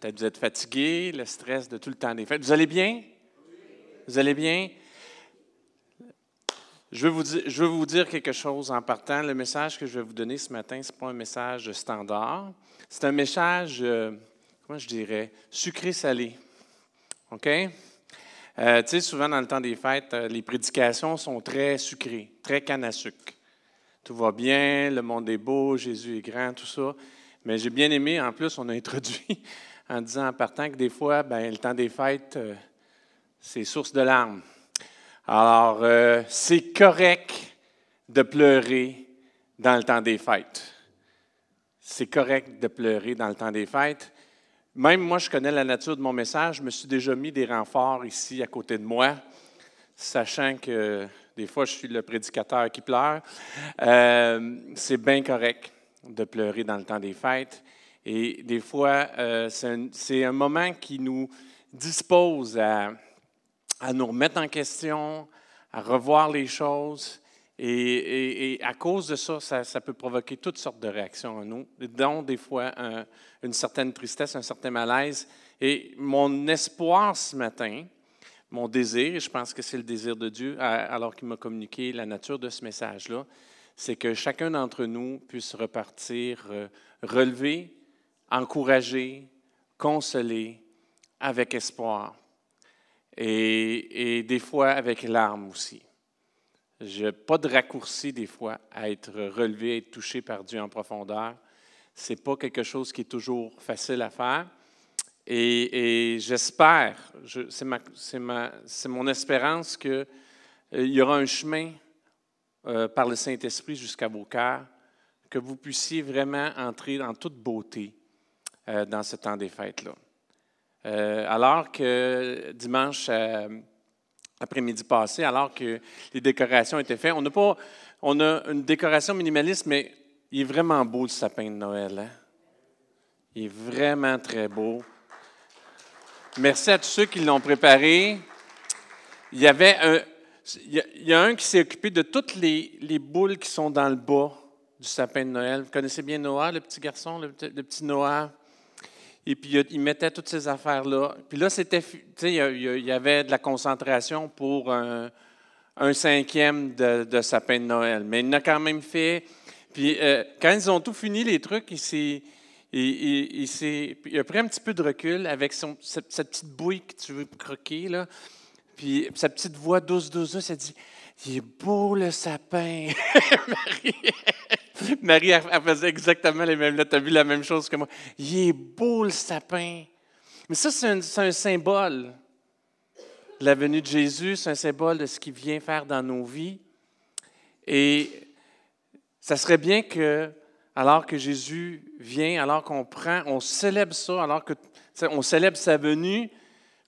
Peut-être vous êtes fatigué, le stress de tout le temps des fêtes. Vous allez bien? Vous allez bien? Je veux vous dire quelque chose en partant. Le message que je vais vous donner ce matin, ce n'est pas un message standard. C'est un message, comment je dirais, sucré-salé. OK? Tu sais, souvent dans le temps des fêtes, les prédications sont très sucrées, très canne à sucre. Tout va bien, le monde est beau, Jésus est grand, tout ça. Mais j'ai bien aimé, en plus, on a introduit en disant en partant que des fois, le temps des fêtes, c'est source de larmes. Alors, c'est correct de pleurer dans le temps des fêtes. C'est correct de pleurer dans le temps des fêtes. Même moi, je connais la nature de mon message. Je me suis déjà mis des renforts ici à côté de moi, sachant que des fois, je suis le prédicateur qui pleure. C'est bien correct de pleurer dans le temps des fêtes. Et des fois, c'est un moment qui nous dispose à nous remettre en question, à revoir les choses. Et à cause de ça, ça peut provoquer toutes sortes de réactions en nous, dont des fois une certaine tristesse, un certain malaise. Et mon espoir ce matin, mon désir, et je pense que c'est le désir de Dieu, alors qu'il m'a communiqué la nature de ce message-là, c'est que chacun d'entre nous puisse repartir relevé, encouragé, consolé, avec espoir. Et des fois avec larmes aussi. Pas de raccourci des fois à être relevé, à être touché par Dieu en profondeur. Ce n'est pas quelque chose qui est toujours facile à faire. Et j'espère, c'est mon espérance qu'il y aura un chemin par le Saint-Esprit jusqu'à vos cœurs, que vous puissiez vraiment entrer en toute beauté dans ce temps des fêtes-là. Alors que dimanche après-midi passé, alors que les décorations étaient faites, on a une décoration minimaliste, mais il est vraiment beau le sapin de Noël. Hein? Il est vraiment très beau. Merci à tous ceux qui l'ont préparé. Il y a un qui s'est occupé de toutes les boules qui sont dans le bas du sapin de Noël. Vous connaissez bien Noah, le petit garçon, le petit Noah? Et puis, il mettait toutes ces affaires-là. Puis là, il y avait de la concentration pour un cinquième de sapin de Noël. Mais il en a quand même fait. Puis, quand ils ont tout fini, les trucs, il a pris un petit peu de recul avec cette petite bouille que tu veux croquer, là. Puis, sa petite voix douce, elle dit « Il est beau, le sapin! » Marie, elle faisait exactement les mêmes. Là, tu as vu la même chose que moi. Il est beau, le sapin. Mais ça, c'est un symbole. La venue de Jésus, c'est un symbole de ce qu'il vient faire dans nos vies. Et ça serait bien que, alors que Jésus vient, alors on célèbre ça, alors qu'on célèbre sa venue,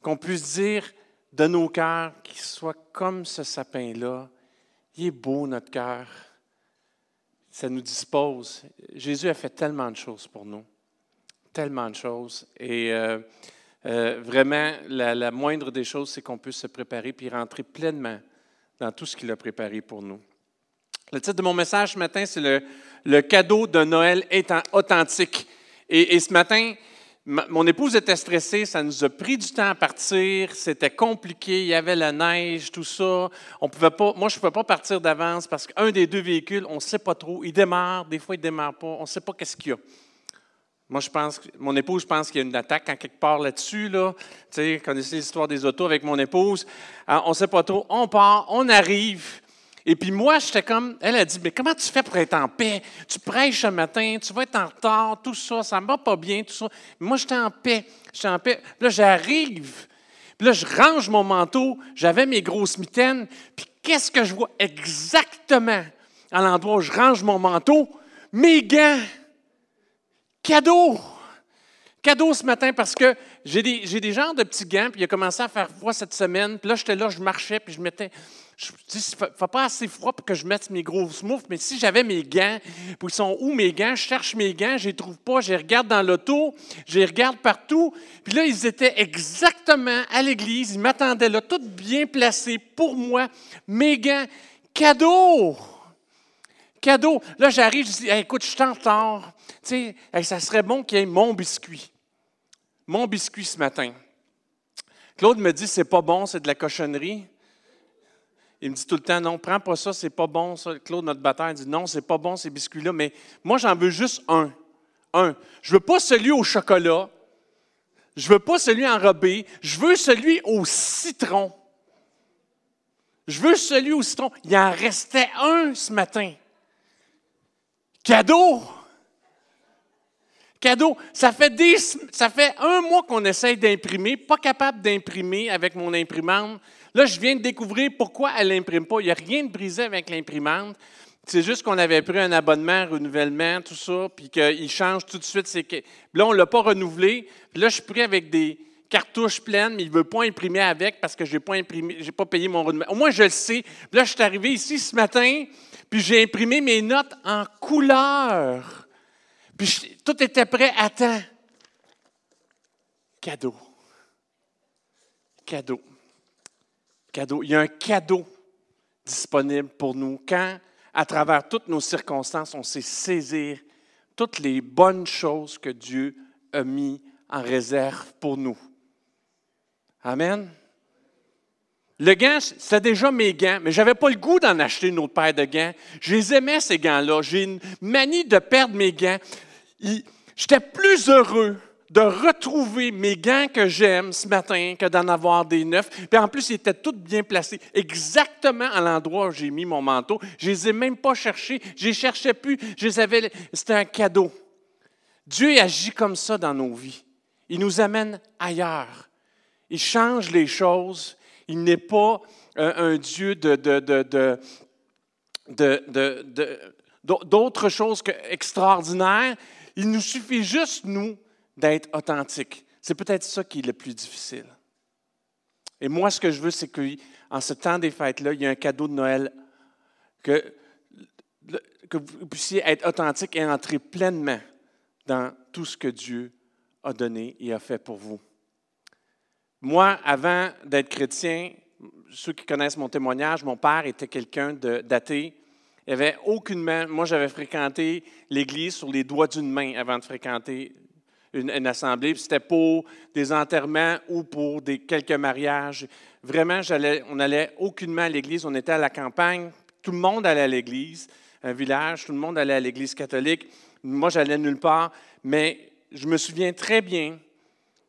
qu'on puisse dire de nos cœurs qu'il soit comme ce sapin-là. Il est beau, notre cœur. Ça nous dispose. Jésus a fait tellement de choses pour nous. Tellement de choses. Et vraiment, la moindre des choses, c'est qu'on puisse se préparer puis rentrer pleinement dans tout ce qu'il a préparé pour nous. Le titre de mon message ce matin, c'est le cadeau de Noël étant authentique. Et ce matin, mon épouse était stressée, ça nous a pris du temps à partir, c'était compliqué, il y avait la neige, tout ça. Moi, je ne pouvais pas partir d'avance parce qu'un des deux véhicules, on ne sait pas trop, il démarre, des fois il ne démarre pas, on ne sait pas qu'est-ce qu'il y a. Moi, mon épouse, je pense qu'il y a une attaque en quelque part là-dessus. Là. Tu sais, connaissez l'histoire des autos avec mon épouse. Alors, on ne sait pas trop, on part, on arrive. Et puis moi, j'étais comme, elle a dit, mais comment tu fais pour être en paix? Tu prêches ce matin, tu vas être en retard, tout ça, ça ne va pas bien, tout ça. Mais moi, j'étais en paix. Puis là, j'arrive. Puis là, je range mon manteau. J'avais mes grosses mitaines. Puis qu'est-ce que je vois exactement à l'endroit où je range mon manteau? Mes gants. Cadeau. Cadeau ce matin parce que j'ai des genres de petits gants. Puis il a commencé à faire froid cette semaine. Puis là, j'étais là, je marchais, puis je mettais... Je dis, il ne fait pas assez froid pour que je mette mes grosses moufles, mais si j'avais mes gants, puis ils sont où mes gants? Je cherche mes gants, je ne les trouve pas, je les regarde dans l'auto, je les regarde partout. Puis là, ils étaient exactement à l'église, ils m'attendaient là, tout bien placés pour moi. Mes gants, cadeau! Cadeau! Là, j'arrive, je dis, hey, écoute, je suis en retard. Tu sais, ça serait bon qu'il y ait mon biscuit. Mon biscuit ce matin. Claude me dit, c'est pas bon, c'est de la cochonnerie. Il me dit tout le temps, non, prends pas ça, c'est pas bon, ça. Claude, notre batteur, dit, non, c'est pas bon ces biscuits-là, mais moi, j'en veux juste un. Un. Je veux pas celui au chocolat. Je veux pas celui enrobé. Je veux celui au citron. Je veux celui au citron. Il en restait un ce matin. Cadeau! Cadeau. Ça fait un mois qu'on essaye d'imprimer, pas capable d'imprimer avec mon imprimante. Là, je viens de découvrir pourquoi elle n'imprime pas. Il n'y a rien de brisé avec l'imprimante. C'est juste qu'on avait pris un abonnement, renouvellement, tout ça, puis qu'il change tout de suite. Là, on ne l'a pas renouvelé. Puis là, je suis pris avec des cartouches pleines, mais il ne veut pas imprimer avec parce que je n'ai pas payé mon renouvellement. Au moins, je le sais. Puis là, je suis arrivé ici ce matin, puis j'ai imprimé mes notes en couleur. Puis tout était prêt à temps. Cadeau. Cadeau. Cadeau. Il y a un cadeau disponible pour nous quand, à travers toutes nos circonstances, on sait saisir toutes les bonnes choses que Dieu a mis en réserve pour nous. Amen. Le gant, c'était déjà mes gants, mais je n'avais pas le goût d'en acheter une autre paire de gants. Je les aimais, ces gants-là. J'ai une manie de perdre mes gants. J'étais plus heureux de retrouver mes gants que j'aime ce matin que d'en avoir des neufs. Puis en plus, ils étaient tous bien placés, exactement à l'endroit où j'ai mis mon manteau. Je ne les ai même pas cherchés. Je ne les cherchais plus. C'était un cadeau. Dieu agit comme ça dans nos vies. Il nous amène ailleurs. Il change les choses. Il n'est pas un Dieu d'autre chose qu'extraordinaire. Il nous suffit juste, nous, d'être authentiques. C'est peut-être ça qui est le plus difficile. Et moi, ce que je veux, c'est qu'en ce temps des fêtes-là, il y a un cadeau de Noël que vous puissiez être authentique et entrer pleinement dans tout ce que Dieu a donné et a fait pour vous. Moi, avant d'être chrétien, ceux qui connaissent mon témoignage, mon père était quelqu'un d'athée. Il n'y avait aucunement. Moi, j'avais fréquenté l'Église sur les doigts d'une main avant de fréquenter une assemblée. Puis c'était pour des enterrements ou pour quelques mariages. Vraiment, on n'allait aucunement à l'Église. On était à la campagne. Tout le monde allait à l'Église. Un village, tout le monde allait à l'Église catholique. Moi, j'allais nulle part. Mais je me souviens très bien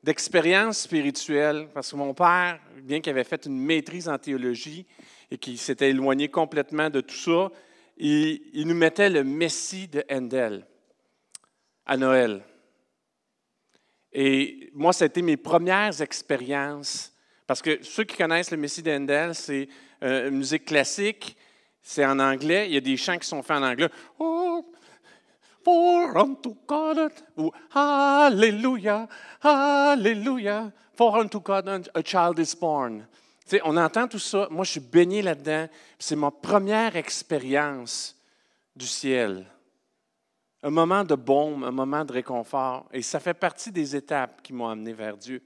d'expériences spirituelles, parce que mon père, bien qu'il avait fait une maîtrise en théologie et qu'il s'était éloigné complètement de tout ça, il nous mettait le Messie de Handel à Noël. Et moi, ça a été mes premières expériences, parce que ceux qui connaissent le Messie de Handel, c'est une musique classique, c'est en anglais, il y a des chants qui sont faits en anglais. Oh, for unto God, ou Hallelujah, Hallelujah, for unto God a child is born. Tu sais, on entend tout ça. Moi, je suis baigné là-dedans. C'est ma première expérience du ciel. Un moment de baume, un moment de réconfort. Et ça fait partie des étapes qui m'ont amené vers Dieu.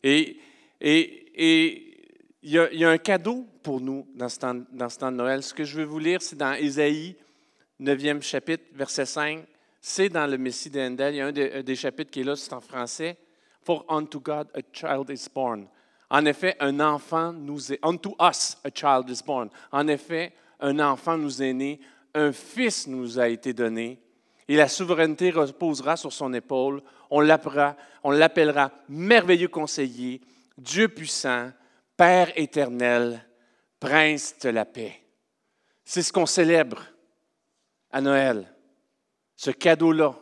Et il y a un cadeau pour nous dans ce temps de Noël. Ce que je veux vous lire, c'est dans Ésaïe, 9e chapitre, verset 5. C'est dans le Messie de Handel. Il y a un des chapitres qui est là, c'est en français. « For unto God a child is born ». En effet, un enfant nous est... « Unto us a child is born ». En effet, un enfant nous est né, un fils nous a été donné, et la souveraineté reposera sur son épaule. On l'appellera merveilleux conseiller, Dieu puissant, Père éternel, Prince de la paix. C'est ce qu'on célèbre à Noël, ce cadeau-là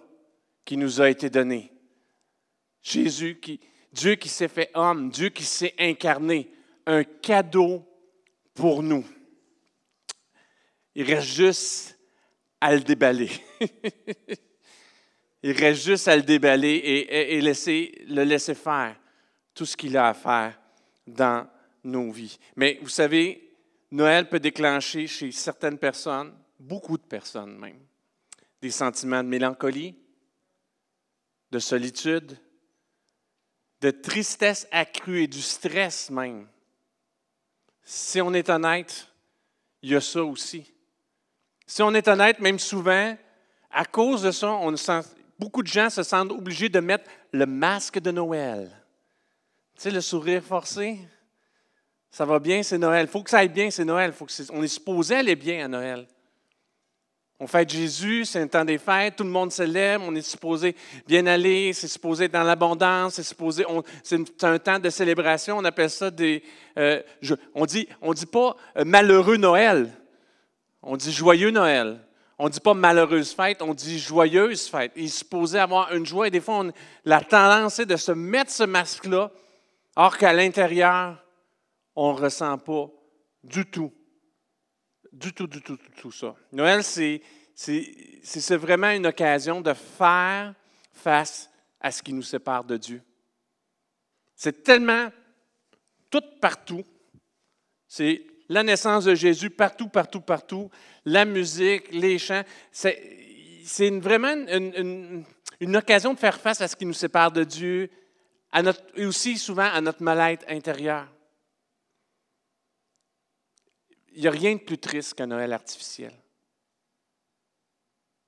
qui nous a été donné. Dieu qui s'est fait homme, Dieu qui s'est incarné, un cadeau pour nous. Il reste juste à le déballer. Il reste juste à le déballer et le laisser faire tout ce qu'il a à faire dans nos vies. Mais vous savez, Noël peut déclencher chez certaines personnes, beaucoup de personnes même, des sentiments de mélancolie, de solitude, de tristesse accrue et du stress même. Si on est honnête, il y a ça aussi. Si on est honnête, même souvent, à cause de ça, on ne sent beaucoup de gens se sentent obligés de mettre le masque de Noël. Tu sais, le sourire forcé. Ça va bien, c'est Noël. Il faut que ça aille bien, c'est Noël. On est supposé aller bien à Noël. On fête Jésus, c'est un temps des fêtes, tout le monde célèbre, on est supposé bien aller, c'est supposé être dans l'abondance, c'est un temps de célébration, on appelle ça on dit pas malheureux Noël, on dit joyeux Noël. On ne dit pas malheureuse fête, on dit joyeuse fête. Il est supposé avoir une joie et des fois, la tendance est de se mettre ce masque-là, alors qu'à l'intérieur, on ne ressent pas du tout ça. Noël, c'est vraiment une occasion de faire face à ce qui nous sépare de Dieu. C'est tellement tout partout. C'est la naissance de Jésus partout. La musique, les chants. C'est vraiment une occasion de faire face à ce qui nous sépare de Dieu et aussi souvent à notre mal-être intérieur. Il n'y a rien de plus triste qu'un Noël artificiel.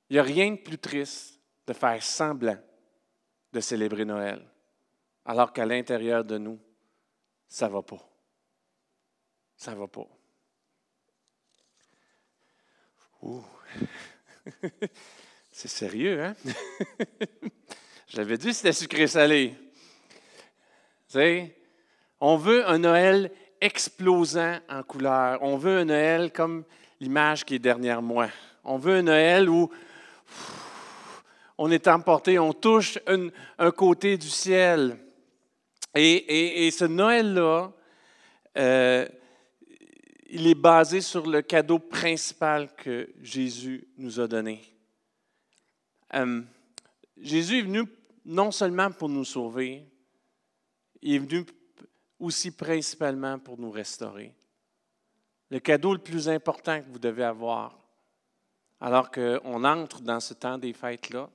Il n'y a rien de plus triste de faire semblant de célébrer Noël, alors qu'à l'intérieur de nous, ça ne va pas. Ça ne va pas. Ouh. C'est sérieux, hein? J'avais dit que c'était sucré-salé. Tu sais, on veut un Noël explosant en couleurs. On veut un Noël comme l'image qui est derrière moi. On veut un Noël où on est emporté, on touche un côté du ciel. Et ce Noël-là, il est basé sur le cadeau principal que Jésus nous a donné. Jésus est venu non seulement pour nous sauver, il est venu aussi principalement pour nous restaurer. Le cadeau le plus important que vous devez avoir, alors qu'on entre dans ce temps des fêtes-là,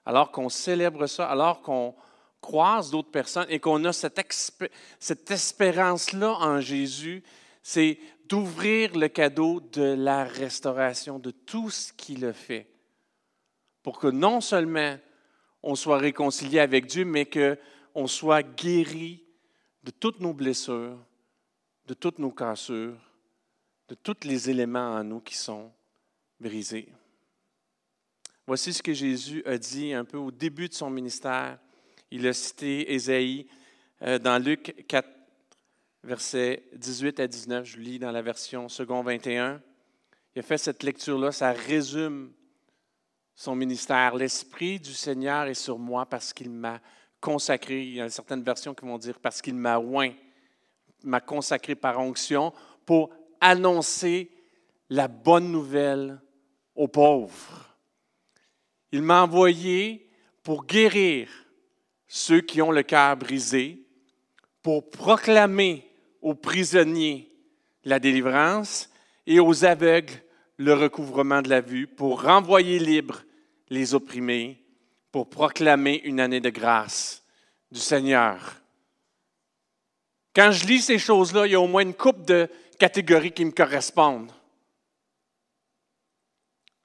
alors qu'on célèbre ça, alors qu'on croise d'autres personnes et qu'on a cette espérance-là en Jésus, c'est d'ouvrir le cadeau de la restauration, de tout ce qu'il a fait, pour que non seulement on soit réconcilié avec Dieu, mais qu'on soit guéri de toutes nos blessures, de toutes nos cassures, de tous les éléments en nous qui sont brisés. Voici ce que Jésus a dit un peu au début de son ministère. Il a cité Ésaïe dans Luc 4, versets 18 à 19. Je lis dans la version second 21. Il a fait cette lecture-là, ça résume son ministère. L'Esprit du Seigneur est sur moi parce qu'il m'a consacré. Il y a certaines versions qui vont dire parce qu'il m'a oint, m'a consacré par onction pour annoncer la bonne nouvelle aux pauvres. Il m'a envoyé pour guérir ceux qui ont le cœur brisé, pour proclamer aux prisonniers la délivrance et aux aveugles le recouvrement de la vue, pour renvoyer libres les opprimés, pour proclamer une année de grâce du Seigneur. Quand je lis ces choses-là, il y a au moins une couple de catégories qui me correspondent.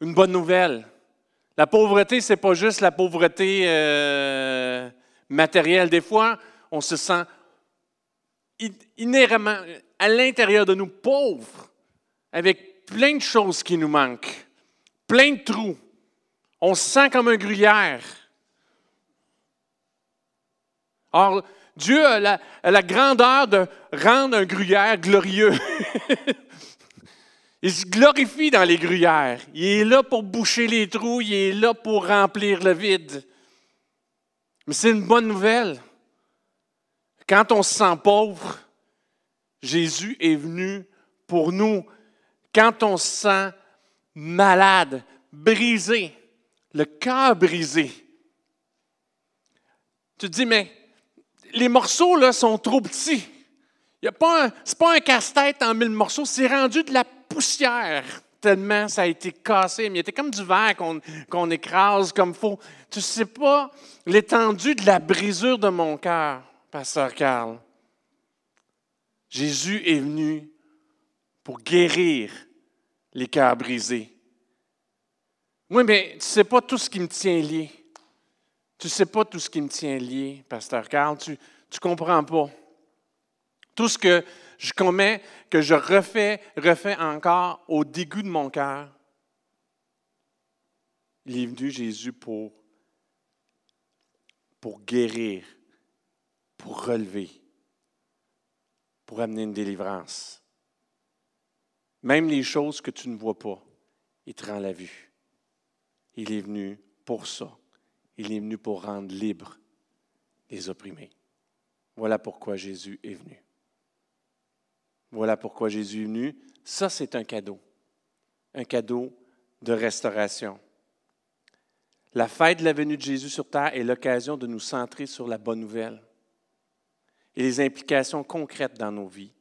Une bonne nouvelle. La pauvreté, ce n'est pas juste la pauvreté matérielle. Des fois, on se sent inhéremment, à l'intérieur de nous, pauvres, avec plein de choses qui nous manquent, plein de trous. On se sent comme un gruyère. Or, Dieu a la grandeur de rendre un gruyère glorieux. Il se glorifie dans les gruyères. Il est là pour boucher les trous, il est là pour remplir le vide. Mais c'est une bonne nouvelle. Quand on se sent pauvre, Jésus est venu pour nous. Quand on se sent malade, brisé, le cœur brisé, tu te dis, mais les morceaux là, sont trop petits. Ce n'est pas un casse-tête en 1000 morceaux, c'est rendu de la poussière, tellement ça a été cassé. Mais il était comme du verre qu'on écrase comme il faut. Tu ne sais pas l'étendue de la brisure de mon cœur, Pasteur Carl. Jésus est venu pour guérir les cœurs brisés. Oui, mais tu ne sais pas tout ce qui me tient lié. Tu ne sais pas tout ce qui me tient lié, Pasteur Carl. Tu ne comprends pas. Tout ce que je commets, que je refais encore au dégoût de mon cœur. Il est venu, Jésus, pour guérir, pour relever, pour amener une délivrance. Même les choses que tu ne vois pas, il te rend la vue. Il est venu pour ça. Il est venu pour rendre libres les opprimés. Voilà pourquoi Jésus est venu. Voilà pourquoi Jésus est venu. Ça, c'est un cadeau de restauration. La fête de la venue de Jésus sur terre est l'occasion de nous centrer sur la bonne nouvelle et les implications concrètes dans nos vies,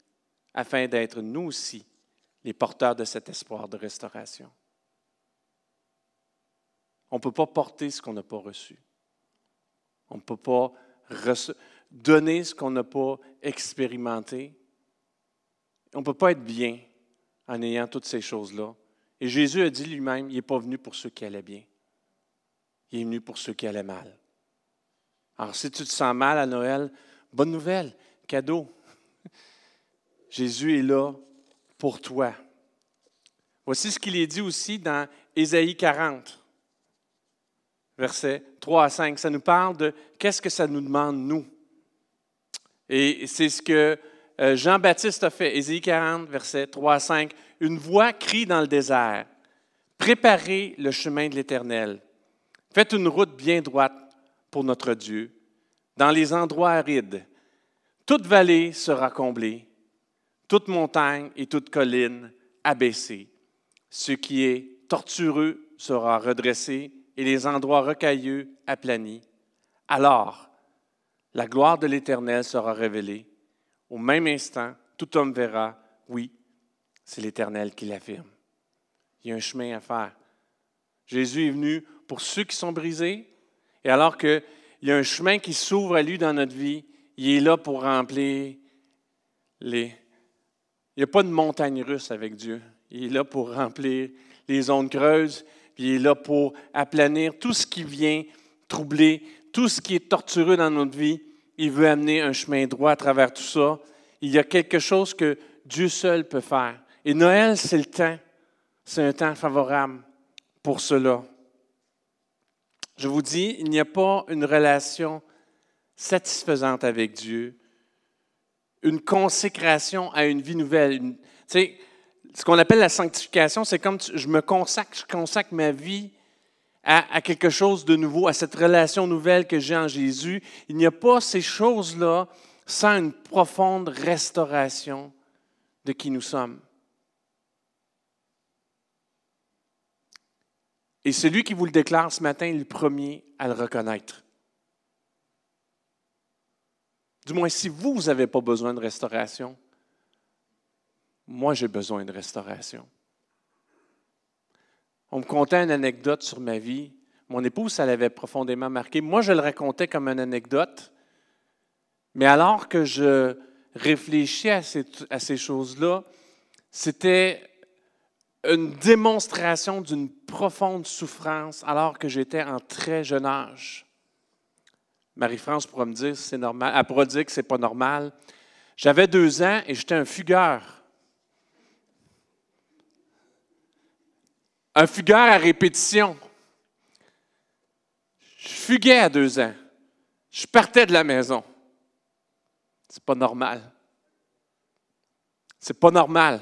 afin d'être nous aussi les porteurs de cet espoir de restauration. On ne peut pas porter ce qu'on n'a pas reçu. On ne peut pas donner ce qu'on n'a pas expérimenté. On ne peut pas être bien en ayant toutes ces choses-là. Et Jésus a dit lui-même, il n'est pas venu pour ceux qui allaient bien. Il est venu pour ceux qui allaient mal. Alors, si tu te sens mal à Noël, bonne nouvelle, cadeau. Jésus est là pour toi. Voici ce qu'il est dit aussi dans Ésaïe 40, versets 3 à 5. Ça nous parle de qu'est-ce que ça nous demande, nous. Et c'est ce que Jean-Baptiste a fait. Ésaïe 40, versets 3 à 5. Une voix crie dans le désert. Préparez le chemin de l'Éternel. Faites une route bien droite pour notre Dieu. Dans les endroits arides, toute vallée sera comblée, toute montagne et toute colline abaissée. Ce qui est tortueux sera redressé et les endroits rocailleux aplanis. Alors, la gloire de l'Éternel sera révélée. Au même instant, tout homme verra, oui, c'est l'Éternel qui l'affirme. Il y a un chemin à faire. Jésus est venu pour ceux qui sont brisés, et alors qu'il y a un chemin qui s'ouvre à lui dans notre vie, il est là pour remplir les... Il n'y a pas de montagne russe avec Dieu. Il est là pour remplir les zones creuses, puis il est là pour aplanir tout ce qui vient troubler, tout ce qui est tortureux dans notre vie. Il veut amener un chemin droit à travers tout ça. Il y a quelque chose que Dieu seul peut faire. Et Noël, c'est le temps. C'est un temps favorable pour cela. Je vous dis, il n'y a pas une relation satisfaisante avec Dieu, une consécration à une vie nouvelle. Tu sais, ce qu'on appelle la sanctification, c'est comme je consacre ma vie à quelque chose de nouveau, à cette relation nouvelle que j'ai en Jésus. Il n'y a pas ces choses-là sans une profonde restauration de qui nous sommes. Et celui qui vous le déclare ce matin est le premier à le reconnaître. Du moins, si vous n'avez pas besoin de restauration, moi, j'ai besoin de restauration. On me contait une anecdote sur ma vie. Mon épouse, ça l'avait profondément marqué. Moi, je le racontais comme une anecdote. Mais alors que je réfléchis à ces choses-là, c'était une démonstration d'une profonde souffrance alors que j'étais en très jeune âge. Marie-France pourra me dire si c'est normal. Elle pourra dire que ce n'est pas normal. J'avais 2 ans et j'étais un fugueur. Un fugueur à répétition. Je fuguais à 2 ans. Je partais de la maison. C'est pas normal. C'est pas normal.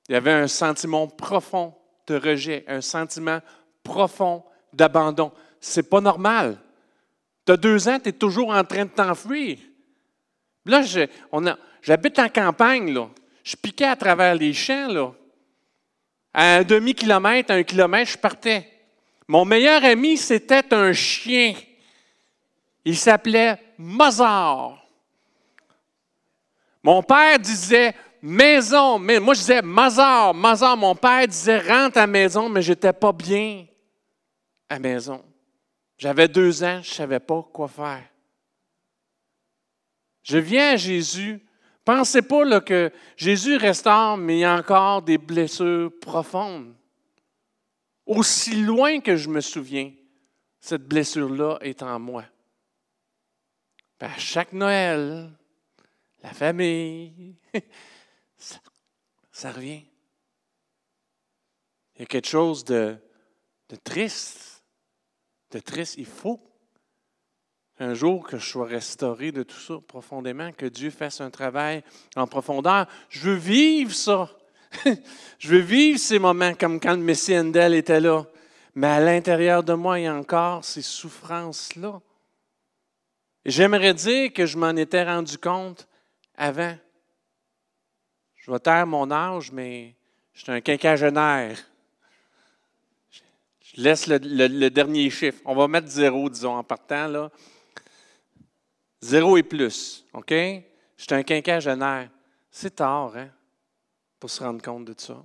Il y avait un sentiment profond de rejet, un sentiment profond d'abandon. C'est pas normal. Tu as 2 ans, tu es toujours en train de t'enfuir. Là, j'habite en campagne, là. Je piquais à travers les champs, là. À un demi-kilomètre, à 1 kilomètre, je partais. Mon meilleur ami, c'était un chien. Il s'appelait Mozart. Mon père disait maison, mais moi je disais Mozart. Mon père disait rentre à la maison, mais je n'étais pas bien à la maison. J'avais 2 ans, je ne savais pas quoi faire. Je viens à Jésus. Pensez pas là, que Jésus restaure, mais il y a encore des blessures profondes. Aussi loin que je me souviens, cette blessure-là est en moi. Puis à chaque Noël, la famille, ça revient. Il y a quelque chose de triste. De triste. Il faut un jour que je sois restauré de tout ça profondément, que Dieu fasse un travail en profondeur. Je veux vivre ça. Je veux vivre ces moments comme quand le Messie Handel était là. Mais à l'intérieur de moi, il y a encore ces souffrances-là. Et j'aimerais dire que je m'en étais rendu compte avant. Je vais taire mon âge, mais je suis un quinquagénaire. Je laisse le dernier chiffre. On va mettre 0, disons, en partant, là. 0 et plus, OK? Je suis un quinquagénaire. C'est tard, hein, pour se rendre compte de ça.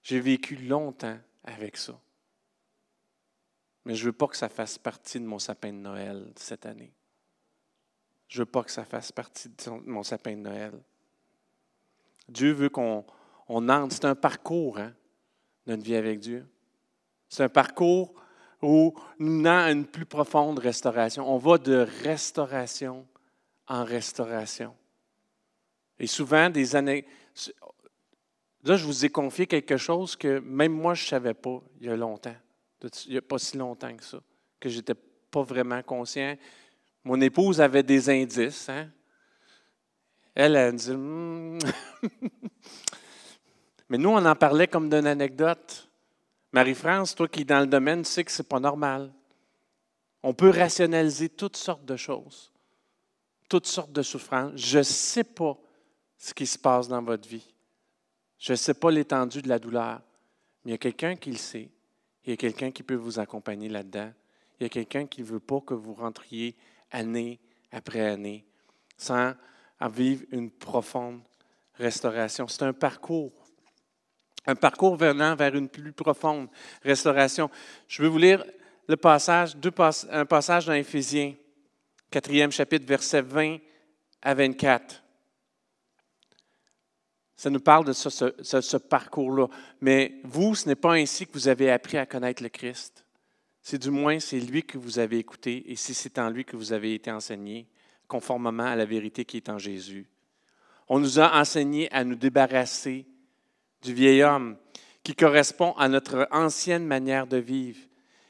J'ai vécu longtemps avec ça. Mais je ne veux pas que ça fasse partie de mon sapin de Noël cette année. Je ne veux pas que ça fasse partie de mon sapin de Noël. Dieu veut qu'on entre. C'est un parcours, hein, notre vie avec Dieu. C'est un parcours où nous menons à une plus profonde restauration. On va de restauration en restauration. Et souvent, des années... Là, je vous ai confié quelque chose que même moi, je ne savais pas il y a longtemps. Il n'y a pas si longtemps que ça, que je n'étais pas vraiment conscient. Mon épouse avait des indices. Hein? Elle me dit... Mais nous, on en parlait comme d'une anecdote. Marie-France, toi qui es dans le domaine, tu sais que ce n'est pas normal. On peut rationaliser toutes sortes de choses, toutes sortes de souffrances. Je ne sais pas ce qui se passe dans votre vie. Je ne sais pas l'étendue de la douleur, mais il y a quelqu'un qui le sait. Il y a quelqu'un qui peut vous accompagner là-dedans. Il y a quelqu'un qui ne veut pas que vous rentriez année après année sans en vivre une profonde restauration. C'est un parcours venant vers une plus profonde restauration. Je veux vous lire le passage, un passage dans Éphésiens, 4e chapitre, versets 20 à 24. Ça nous parle de ça, ce parcours-là. Mais vous, ce n'est pas ainsi que vous avez appris à connaître le Christ. C'est du moins, c'est lui que vous avez écouté et c'est en lui que vous avez été enseigné, conformément à la vérité qui est en Jésus. On nous a enseigné à nous débarrasser du vieil homme qui correspond à notre ancienne manière de vivre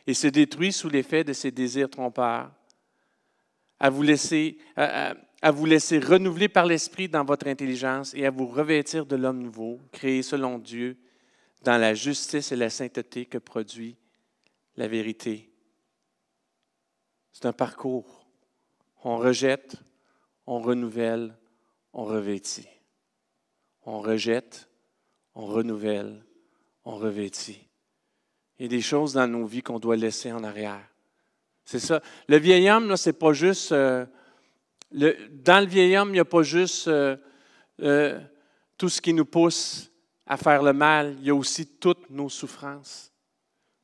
et se détruit sous l'effet de ses désirs trompeurs, à vous laisser renouveler par l'Esprit dans votre intelligence et à vous revêtir de l'homme nouveau, créé selon Dieu, dans la justice et la sainteté que produit la vérité. C'est un parcours. On rejette, on renouvelle, on revêtit. On rejette, on renouvelle, on revêtit. Il y a des choses dans nos vies qu'on doit laisser en arrière. C'est ça. Le vieil homme, là, c'est pas juste... dans le vieil homme, il n'y a pas juste tout ce qui nous pousse à faire le mal. Il y a aussi toutes nos souffrances.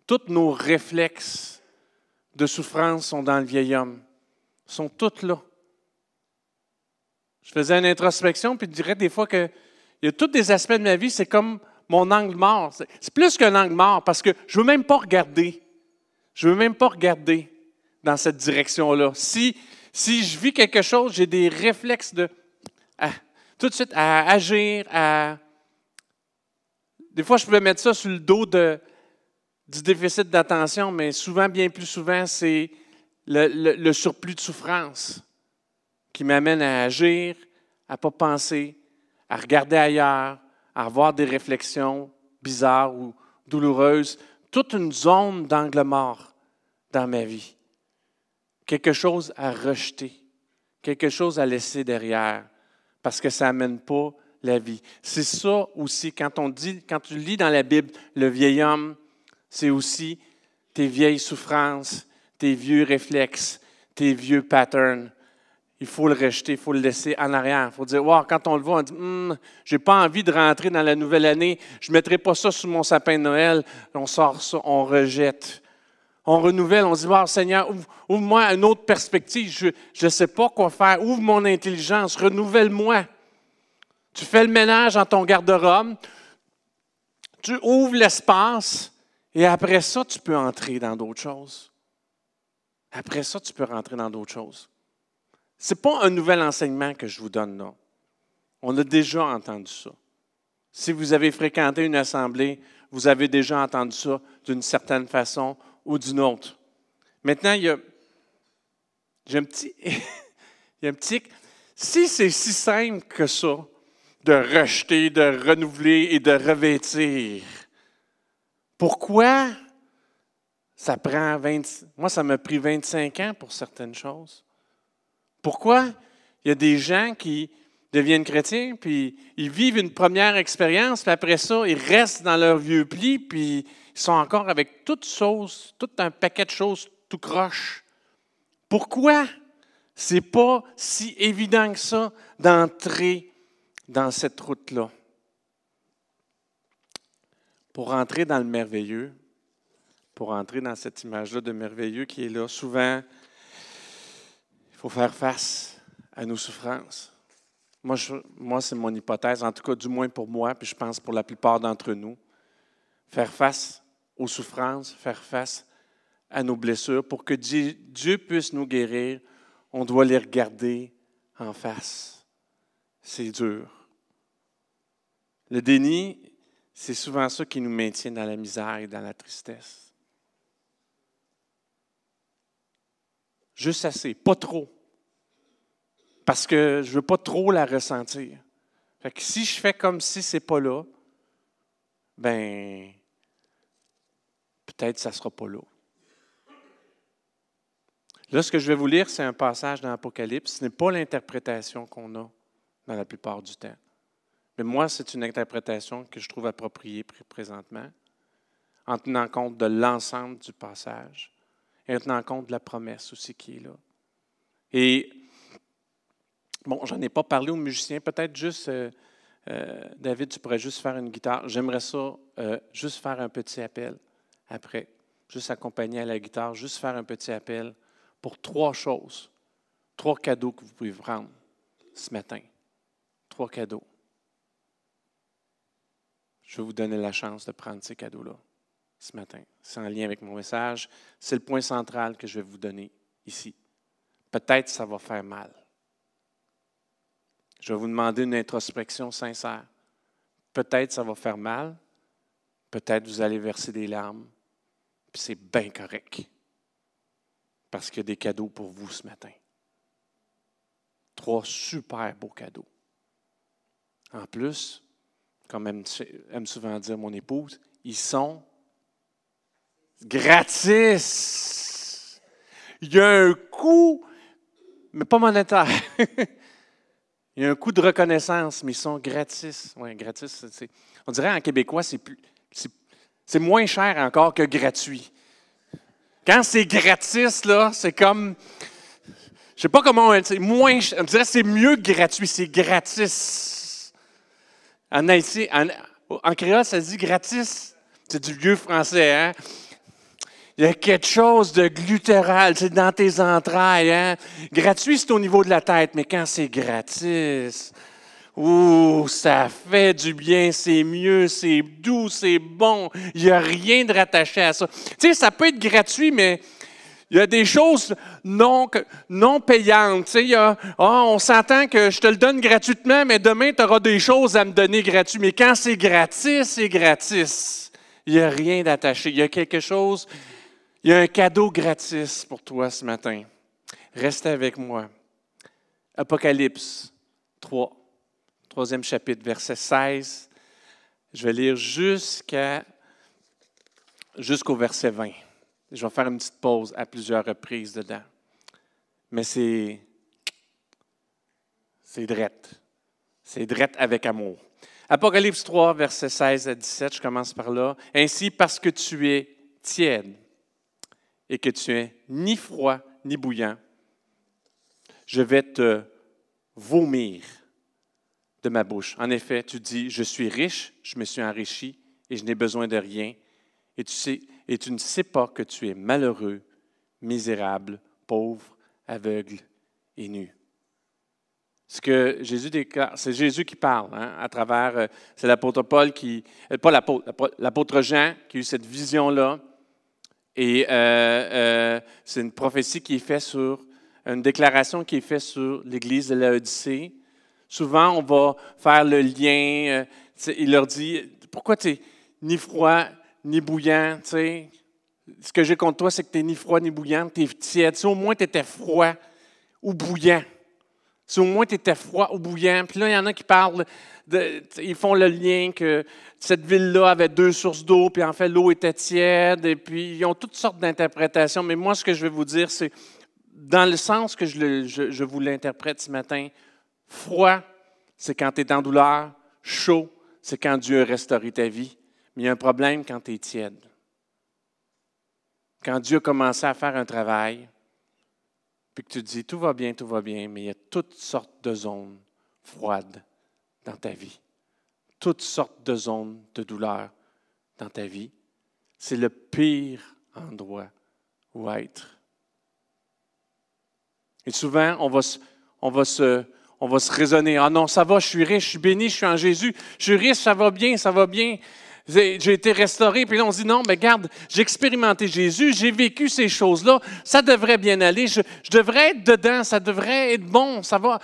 Tous nos réflexes de souffrance sont dans le vieil homme. Ils sont tous là. Je faisais une introspection, puis je dirais des fois qu'il y a tous des aspects de ma vie, c'est comme mon angle mort. C'est plus qu'un angle mort, parce que je ne veux même pas regarder. Je ne veux même pas regarder dans cette direction-là. Si je vis quelque chose, j'ai des réflexes tout de suite à agir, Des fois, je pouvais mettre ça sur le dos du déficit d'attention, mais souvent, bien plus souvent, c'est le surplus de souffrance qui m'amène à agir, à ne pas penser, à regarder ailleurs, à avoir des réflexions bizarres ou douloureuses. Toute une zone d'angle mort dans ma vie. Quelque chose à rejeter, quelque chose à laisser derrière, parce que ça n'amène pas la vie. C'est ça aussi, quand tu lis dans la Bible, le vieil homme, c'est aussi tes vieilles souffrances, tes vieux réflexes, tes vieux patterns. Il faut le rejeter, il faut le laisser en arrière. Il faut dire, wow, quand on le voit, on dit, je n'ai pas envie de rentrer dans la nouvelle année, je ne mettrai pas ça sous mon sapin de Noël. On sort ça, on rejette. On renouvelle, on dit, wow, Seigneur, ouvre-moi une autre perspective, je ne sais pas quoi faire, ouvre mon intelligence, renouvelle-moi. Tu fais le ménage dans ton garde-robe, tu ouvres l'espace, Et après ça, tu peux entrer dans d'autres choses. Après ça, tu peux rentrer dans d'autres choses. Ce n'est pas un nouvel enseignement que je vous donne là. On a déjà entendu ça. Si vous avez fréquenté une assemblée, vous avez déjà entendu ça d'une certaine façon ou d'une autre. Maintenant, j'ai un petit... il y a un petit... Si c'est si simple que ça, de rejeter, de renouveler et de revêtir, pourquoi ça prend 20... Moi, ça m'a pris 25 ans pour certaines choses. Pourquoi il y a des gens qui deviennent chrétiens, puis ils vivent une première expérience, puis après ça, ils restent dans leur vieux pli, puis ils sont encore avec tout un paquet de choses tout croche. Pourquoi c'est pas si évident que ça d'entrer dans cette route-là? Pour entrer dans le merveilleux, pour entrer dans cette image-là de merveilleux qui est là, souvent, il faut faire face à nos souffrances. Moi, c'est mon hypothèse, en tout cas du moins pour moi, puis je pense pour la plupart d'entre nous. Faire face aux souffrances, faire face à nos blessures. Pour que Dieu puisse nous guérir, on doit les regarder en face. C'est dur. Le déni, c'est souvent ça qui nous maintient dans la misère et dans la tristesse. Juste assez, pas trop. Parce que je ne veux pas trop la ressentir. Fait que si je fais comme si ce n'est pas là, ben peut-être que ça ne sera pas là. Là, ce que je vais vous lire, c'est un passage dans l'Apocalypse. Ce n'est pas l'interprétation qu'on a dans la plupart du temps. Mais moi, c'est une interprétation que je trouve appropriée présentement, en tenant compte de l'ensemble du passage et en tenant compte de la promesse aussi qui est là. Et bon, je n'en ai pas parlé aux musiciens, peut-être juste, David, tu pourrais juste faire une guitare. J'aimerais ça, juste faire un petit appel après, juste accompagner à la guitare, juste faire un petit appel pour 3 choses, 3 cadeaux que vous pouvez prendre ce matin. 3 cadeaux. Je vais vous donner la chance de prendre ces cadeaux-là ce matin. C'est en lien avec mon message. C'est le point central que je vais vous donner ici. Peut-être que ça va faire mal. Je vais vous demander une introspection sincère. Peut-être que ça va faire mal. Peut-être que vous allez verser des larmes. Puis c'est bien correct. Parce qu'il y a des cadeaux pour vous ce matin. 3 super beaux cadeaux. En plus, comme aime souvent dire mon épouse, ils sont gratis. Il y a un coût, mais pas monétaire. Il y a un coût de reconnaissance, mais ils sont gratis. Oui, gratis, on dirait en québécois, c'est moins cher encore que gratuit. Quand c'est gratis, là, c'est comme, je ne sais pas comment on dit, on dirait que c'est mieux que gratuit, c'est gratis. En Haïti, en créole, ça se dit gratis. C'est du vieux français, hein? Il y a quelque chose de glutéral, c'est dans tes entrailles, hein? Gratuit, c'est au niveau de la tête, mais quand c'est gratis, ouh, ça fait du bien, c'est mieux, c'est doux, c'est bon. Il n'y a rien de rattaché à ça. Tu sais, ça peut être gratuit, mais il y a des choses non payantes. Tu sais, on s'entend que je te le donne gratuitement, mais demain, tu auras des choses à me donner gratuit. Mais quand c'est gratis, c'est gratis. Il n'y a rien d'attaché. Il y a quelque chose, il y a un cadeau gratis pour toi ce matin. Reste avec moi. Apocalypse 3, 3e chapitre, verset 16. Je vais lire jusqu'au verset 20. Je vais faire une petite pause à plusieurs reprises dedans. Mais c'est drette. C'est drette avec amour. Apocalypse 3, versets 16 à 17, je commence par là. « Ainsi, parce que tu es tiède et que tu es ni froid ni bouillant, je vais te vomir de ma bouche. En effet, tu dis, je suis riche, je me suis enrichi et je n'ai besoin de rien. Et tu ne sais pas que tu es malheureux, misérable, pauvre, aveugle et nu. » Ce que Jésus déclare, c'est Jésus qui parle, hein, à travers, c'est l'apôtre Paul qui, pas l'apôtre Jean qui a eu cette vision-là. Et c'est une prophétie qui est faite sur, une déclaration qui est faite sur l'Église de Laodicée. Souvent, on va faire le lien, il leur dit, pourquoi tu n'es ni froid ni bouillant, tu sais? Ce que j'ai contre toi, c'est que tu n'es ni froid ni bouillant, tu es tiède. Si au moins tu étais froid ou bouillant, si au moins tu étais froid ou bouillant. Puis là, il y en a qui parlent, ils font le lien que cette ville-là avait 2 sources d'eau, puis en fait, l'eau était tiède, et puis ils ont toutes sortes d'interprétations. Mais moi, ce que je vais vous dire, c'est, dans le sens que je vous l'interprète ce matin, froid, c'est quand tu es en douleur. Chaud, c'est quand Dieu a restauré ta vie. Mais il y a un problème quand tu es tiède. Quand Dieu a commencé à faire un travail, puis que tu te dis, tout va bien, mais il y a toutes sortes de zones froides dans ta vie. Toutes sortes de zones de douleur dans ta vie. C'est le pire endroit où être. Et souvent, on va se raisonner. Ah non, ça va, je suis riche, je suis béni, je suis en Jésus. Je suis riche, ça va bien, ça va bien. J'ai été restauré, puis là, on se dit, non, mais regarde, j'ai expérimenté Jésus, j'ai vécu ces choses-là, ça devrait bien aller, je devrais être dedans, ça devrait être bon, ça va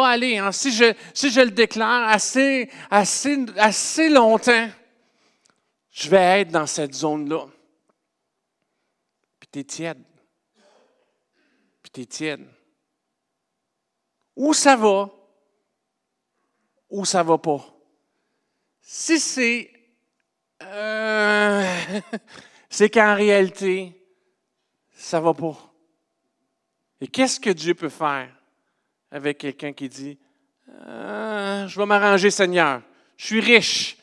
aller. Hein. Si je le déclare assez longtemps, je vais être dans cette zone-là. Puis tu es tiède. Ou ça va pas. Si c'est qu'en réalité, ça ne va pas. Et qu'est-ce que Dieu peut faire avec quelqu'un qui dit « Je vais m'arranger, Seigneur. Je suis riche.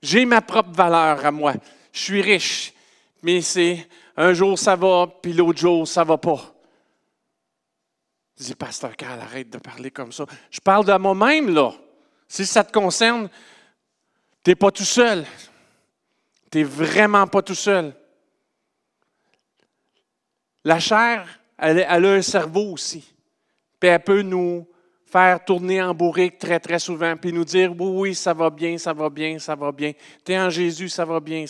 J'ai ma propre valeur à moi. Je suis riche. Mais c'est un jour ça va, puis l'autre jour ça ne va pas. » Je dis « Pasteur Carl, arrête de parler comme ça. Je parle de moi-même, là. Si ça te concerne, tu n'es pas tout seul. Tu n'es vraiment pas tout seul. La chair, elle a un cerveau aussi. Puis elle peut nous faire tourner en bourrique très, très souvent, puis nous dire, oui, ça va bien. Tu es en Jésus, ça va bien.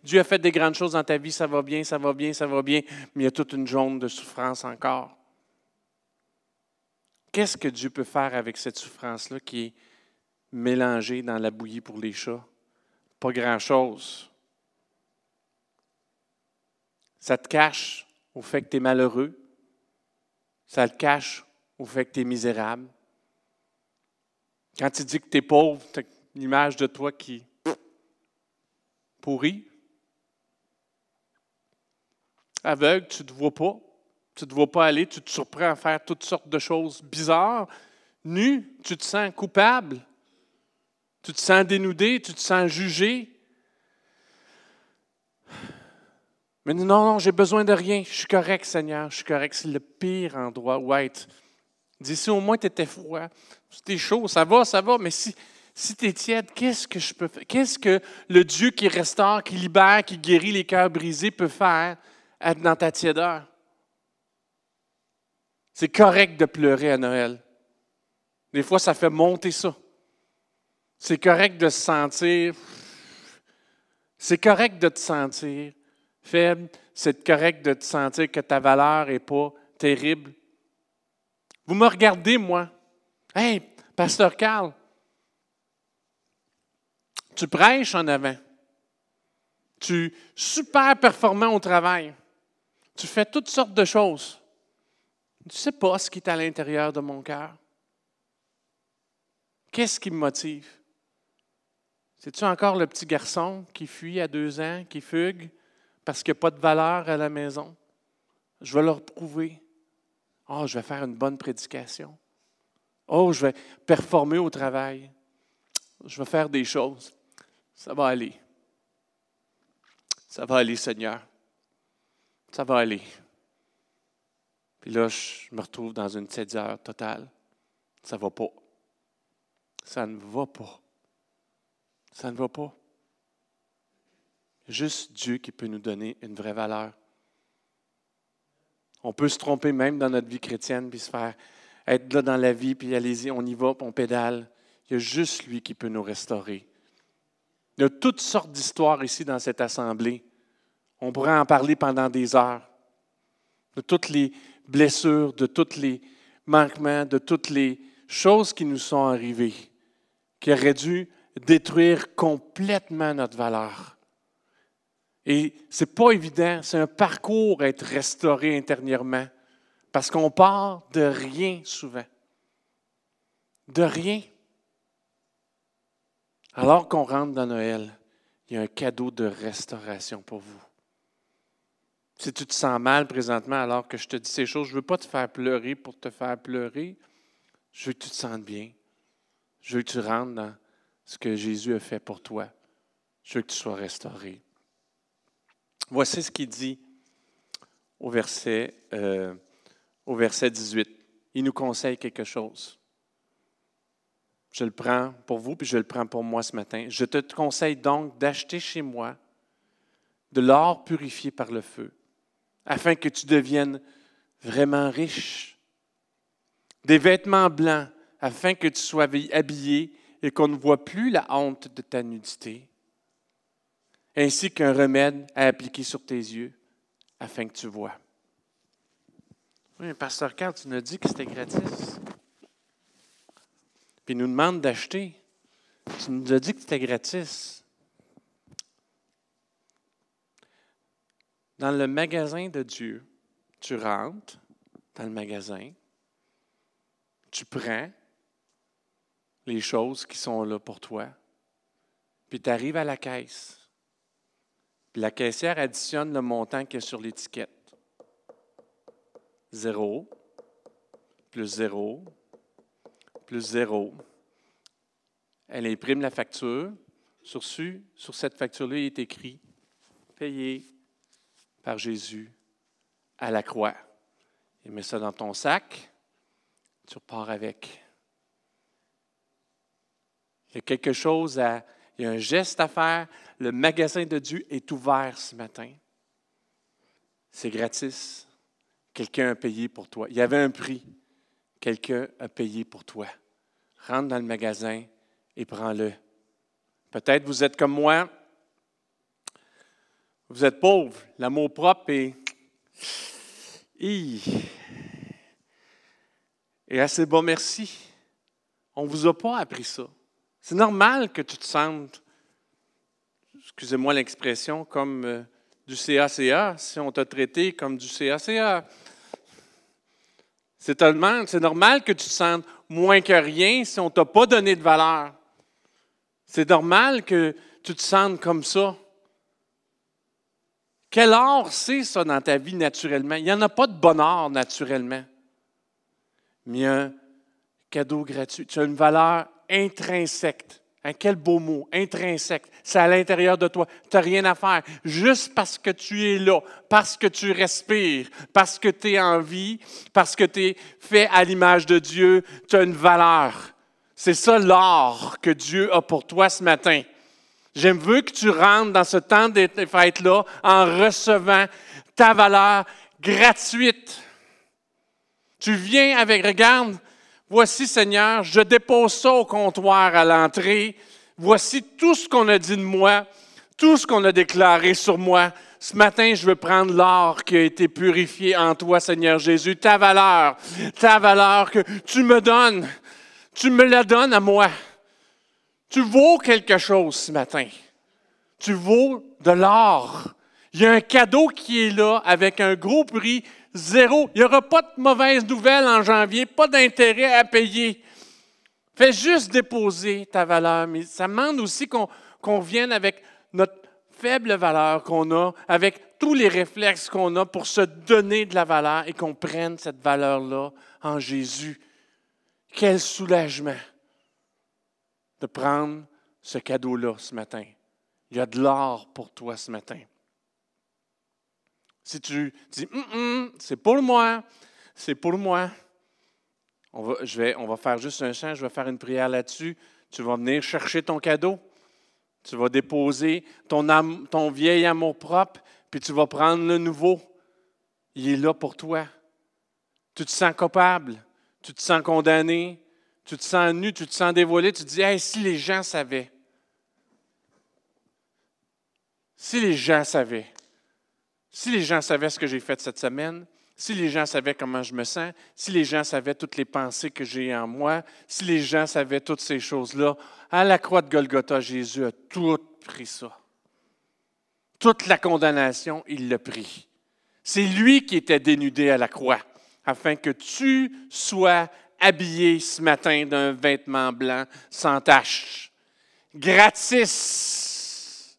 Dieu a fait des grandes choses dans ta vie, ça va bien. Mais il y a toute une zone de souffrance encore. Qu'est-ce que Dieu peut faire avec cette souffrance-là qui est mélangée dans la bouillie pour les chats? Pas grand-chose. Ça te cache au fait que tu es malheureux. Ça te cache au fait que tu es misérable. Quand tu dis que tu es pauvre, tu as une image de toi qui pourrit. Aveugle, tu ne te vois pas. Tu ne te vois pas aller, tu te surprends à faire toutes sortes de choses bizarres. Nu, tu te sens coupable. Tu te sens dénudé, tu te sens jugé. Mais non, j'ai besoin de rien. Je suis correct, Seigneur. Je suis correct. C'est le pire endroit où être. Dis, si au moins tu étais froid, si tu es chaud, ça va, mais si tu es tiède, qu'est-ce que je peux faire? Qu'est-ce que le Dieu qui restaure, qui libère, qui guérit les cœurs brisés peut faire dans ta tiédeur? C'est correct de pleurer à Noël. Des fois, ça fait monter ça. C'est correct de se sentir... C'est correct de te sentir faible. C'est correct de te sentir que ta valeur n'est pas terrible. Vous me regardez, moi. Hey, Pasteur Carl, tu prêches en avant. Tu es super performant au travail. Tu fais toutes sortes de choses. Tu ne sais pas ce qui est à l'intérieur de mon cœur. Qu'est-ce qui me motive? C'est-tu encore le petit garçon qui fuit à 2 ans, qui fugue parce qu'il n'y a pas de valeur à la maison? Je vais leur prouver. Oh, je vais faire une bonne prédication. Oh, je vais performer au travail. Je vais faire des choses. Ça va aller. Ça va aller, Seigneur. Ça va aller. Puis là, je me retrouve dans une tiédeur totale. Ça ne va pas. Ça ne va pas. Ça ne va pas. Juste Dieu qui peut nous donner une vraie valeur. On peut se tromper même dans notre vie chrétienne puis se faire être là dans la vie, puis allez-y, on y va, puis on pédale. Il y a juste lui qui peut nous restaurer. Il y a toutes sortes d'histoires ici dans cette assemblée. On pourrait en parler pendant des heures. De toutes les blessures, de tous les manquements, de toutes les choses qui nous sont arrivées, qui auraient dû détruire complètement notre valeur. Et ce n'est pas évident, c'est un parcours à être restauré intérieurement, parce qu'on part de rien souvent. De rien. Alors qu'on rentre dans Noël, il y a un cadeau de restauration pour vous. Si tu te sens mal présentement alors que je te dis ces choses, je ne veux pas te faire pleurer pour te faire pleurer. Je veux que tu te sentes bien. Je veux que tu rentres dans ce que Jésus a fait pour toi. Je veux que tu sois restauré. Voici ce qu'il dit au verset 18. Il nous conseille quelque chose. Je le prends pour vous, puis je le prends pour moi ce matin. Je te conseille donc d'acheter chez moi de l'or purifié par le feu, afin que tu deviennes vraiment riche. Des vêtements blancs, afin que tu sois habillé et qu'on ne voit plus la honte de ta nudité, ainsi qu'un remède à appliquer sur tes yeux, afin que tu vois. Oui, Pasteur Carl, tu nous as dit que c'était gratis. Puis il nous demande d'acheter. Tu nous as dit que c'était gratis. Dans le magasin de Dieu, tu rentres dans le magasin, tu prends les choses qui sont là pour toi, puis tu arrives à la caisse. Puis la caissière additionne le montant qui est sur l'étiquette. 0, plus 0, plus 0. Elle imprime la facture. Sur cette facture-là, il est écrit « Payé par Jésus à la croix ». Il met ça dans ton sac, tu repars avec. Il y a quelque chose il y a un geste à faire. Le magasin de Dieu est ouvert ce matin. C'est gratis. Quelqu'un a payé pour toi. Il y avait un prix. Quelqu'un a payé pour toi. Rentre dans le magasin et prends-le. Peut-être vous êtes comme moi. Vous êtes pauvre. L'amour propre est... Et assez bon merci. On ne vous a pas appris ça. C'est normal que tu te sentes, excusez-moi l'expression, comme du CACA, si on t'a traité comme du CACA. C'est normal que tu te sentes moins que rien si on ne t'a pas donné de valeur. C'est normal que tu te sentes comme ça. Quel or c'est ça dans ta vie naturellement? Il n'y en a pas de bon or naturellement. Mais il y a un cadeau gratuit. Tu as une valeur intrinsèque. Hein, quel beau mot, intrinsèque. C'est à l'intérieur de toi. Tu n'as rien à faire. Juste parce que tu es là, parce que tu respires, parce que tu es en vie, parce que tu es fait à l'image de Dieu, tu as une valeur. C'est ça l'or que Dieu a pour toi ce matin. Je veux que tu rentres dans ce temps des fêtes-là en recevant ta valeur gratuite. Tu viens avec, regarde, voici Seigneur, je dépose ça au comptoir à l'entrée. Voici tout ce qu'on a dit de moi, tout ce qu'on a déclaré sur moi. Ce matin, je veux prendre l'or qui a été purifié en toi, Seigneur Jésus. Ta valeur que tu me donnes, tu me la donnes à moi. Tu vaux quelque chose ce matin. Tu vaux de l'or. Il y a un cadeau qui est là avec un gros prix, 0. Il n'y aura pas de mauvaise nouvelle en janvier, pas d'intérêt à payer. Fais juste déposer ta valeur. Mais ça demande aussi qu'on vienne avec notre faible valeur qu'on a, avec tous les réflexes qu'on a pour se donner de la valeur et qu'on prenne cette valeur-là en Jésus. Quel soulagement de prendre ce cadeau-là ce matin. Il y a de l'or pour toi ce matin. Si tu dis « c'est pour moi, c'est pour moi », on va faire juste un chant, je vais faire une prière là-dessus. Tu vas venir chercher ton cadeau. Tu vas déposer ton vieil amour-propre, puis tu vas prendre le nouveau. Il est là pour toi. Tu te sens coupable. tu te sens condamné, tu te sens nu, tu te sens dévoilé, tu te dis, hey, si les gens savaient. Si les gens savaient. Si les gens savaient ce que j'ai fait cette semaine, si les gens savaient comment je me sens, si les gens savaient toutes les pensées que j'ai en moi, si les gens savaient toutes ces choses-là, à la croix de Golgotha, Jésus a tout pris ça. Toute la condamnation, il l'a pris. C'est lui qui était dénudé à la croix, afin que tu sois habillé ce matin d'un vêtement blanc sans tache. Gratis.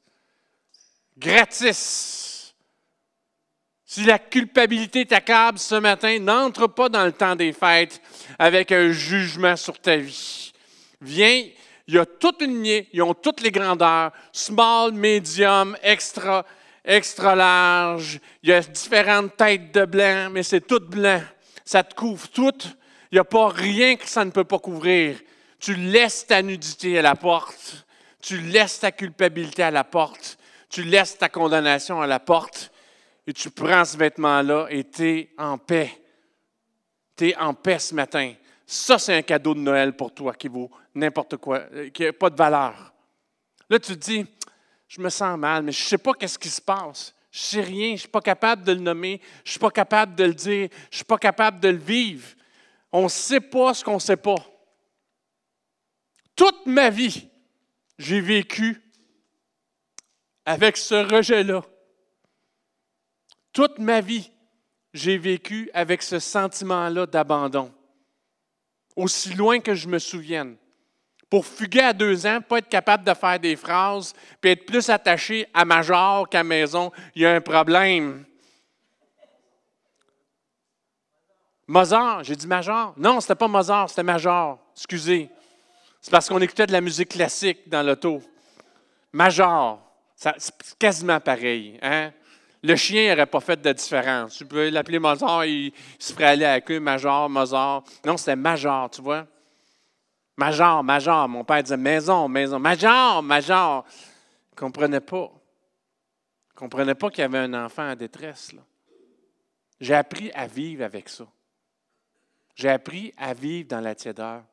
Gratis. Si la culpabilité t'accable ce matin, n'entre pas dans le temps des fêtes avec un jugement sur ta vie. Viens, il y a toute une lignée, ils ont toutes les grandeurs, small, medium, extra large. Il y a différentes têtes de blanc, mais c'est tout blanc. Ça te couvre tout. Il n'y a pas rien que ça ne peut pas couvrir. Tu laisses ta nudité à la porte. Tu laisses ta culpabilité à la porte. Tu laisses ta condamnation à la porte. Et tu prends ce vêtement-là et tu es en paix. Tu es en paix ce matin. Ça, c'est un cadeau de Noël pour toi qui vaut n'importe quoi, qui n'a pas de valeur. Là, tu te dis, je me sens mal, mais je ne sais pas qu'est-ce qui se passe. Je ne sais rien, je ne suis pas capable de le nommer, je ne suis pas capable de le dire, je ne suis pas capable de le vivre. On ne sait pas ce qu'on ne sait pas. Toute ma vie, j'ai vécu avec ce rejet-là. Toute ma vie, j'ai vécu avec ce sentiment-là d'abandon. Aussi loin que je me souvienne. Pour fuguer à 2 ans, pas être capable de faire des phrases, puis être plus attaché à Major qu'à maison, il y a un problème. Mozart, j'ai dit Major? Non, c'était pas Mozart, c'était Major. Excusez. C'est parce qu'on écoutait de la musique classique dans l'auto. Major, c'est quasiment pareil. Hein? Le chien n'aurait pas fait de différence. Tu peux l'appeler Mozart, il se ferait aller avec eux, Major, Mozart. Non, c'était Major, tu vois. Major. Mon père disait maison. Major. Il ne comprenait pas. Il ne comprenait pas qu'il y avait un enfant en détresse. Là. J'ai appris à vivre avec ça. J'ai appris à vivre dans la tiédeur.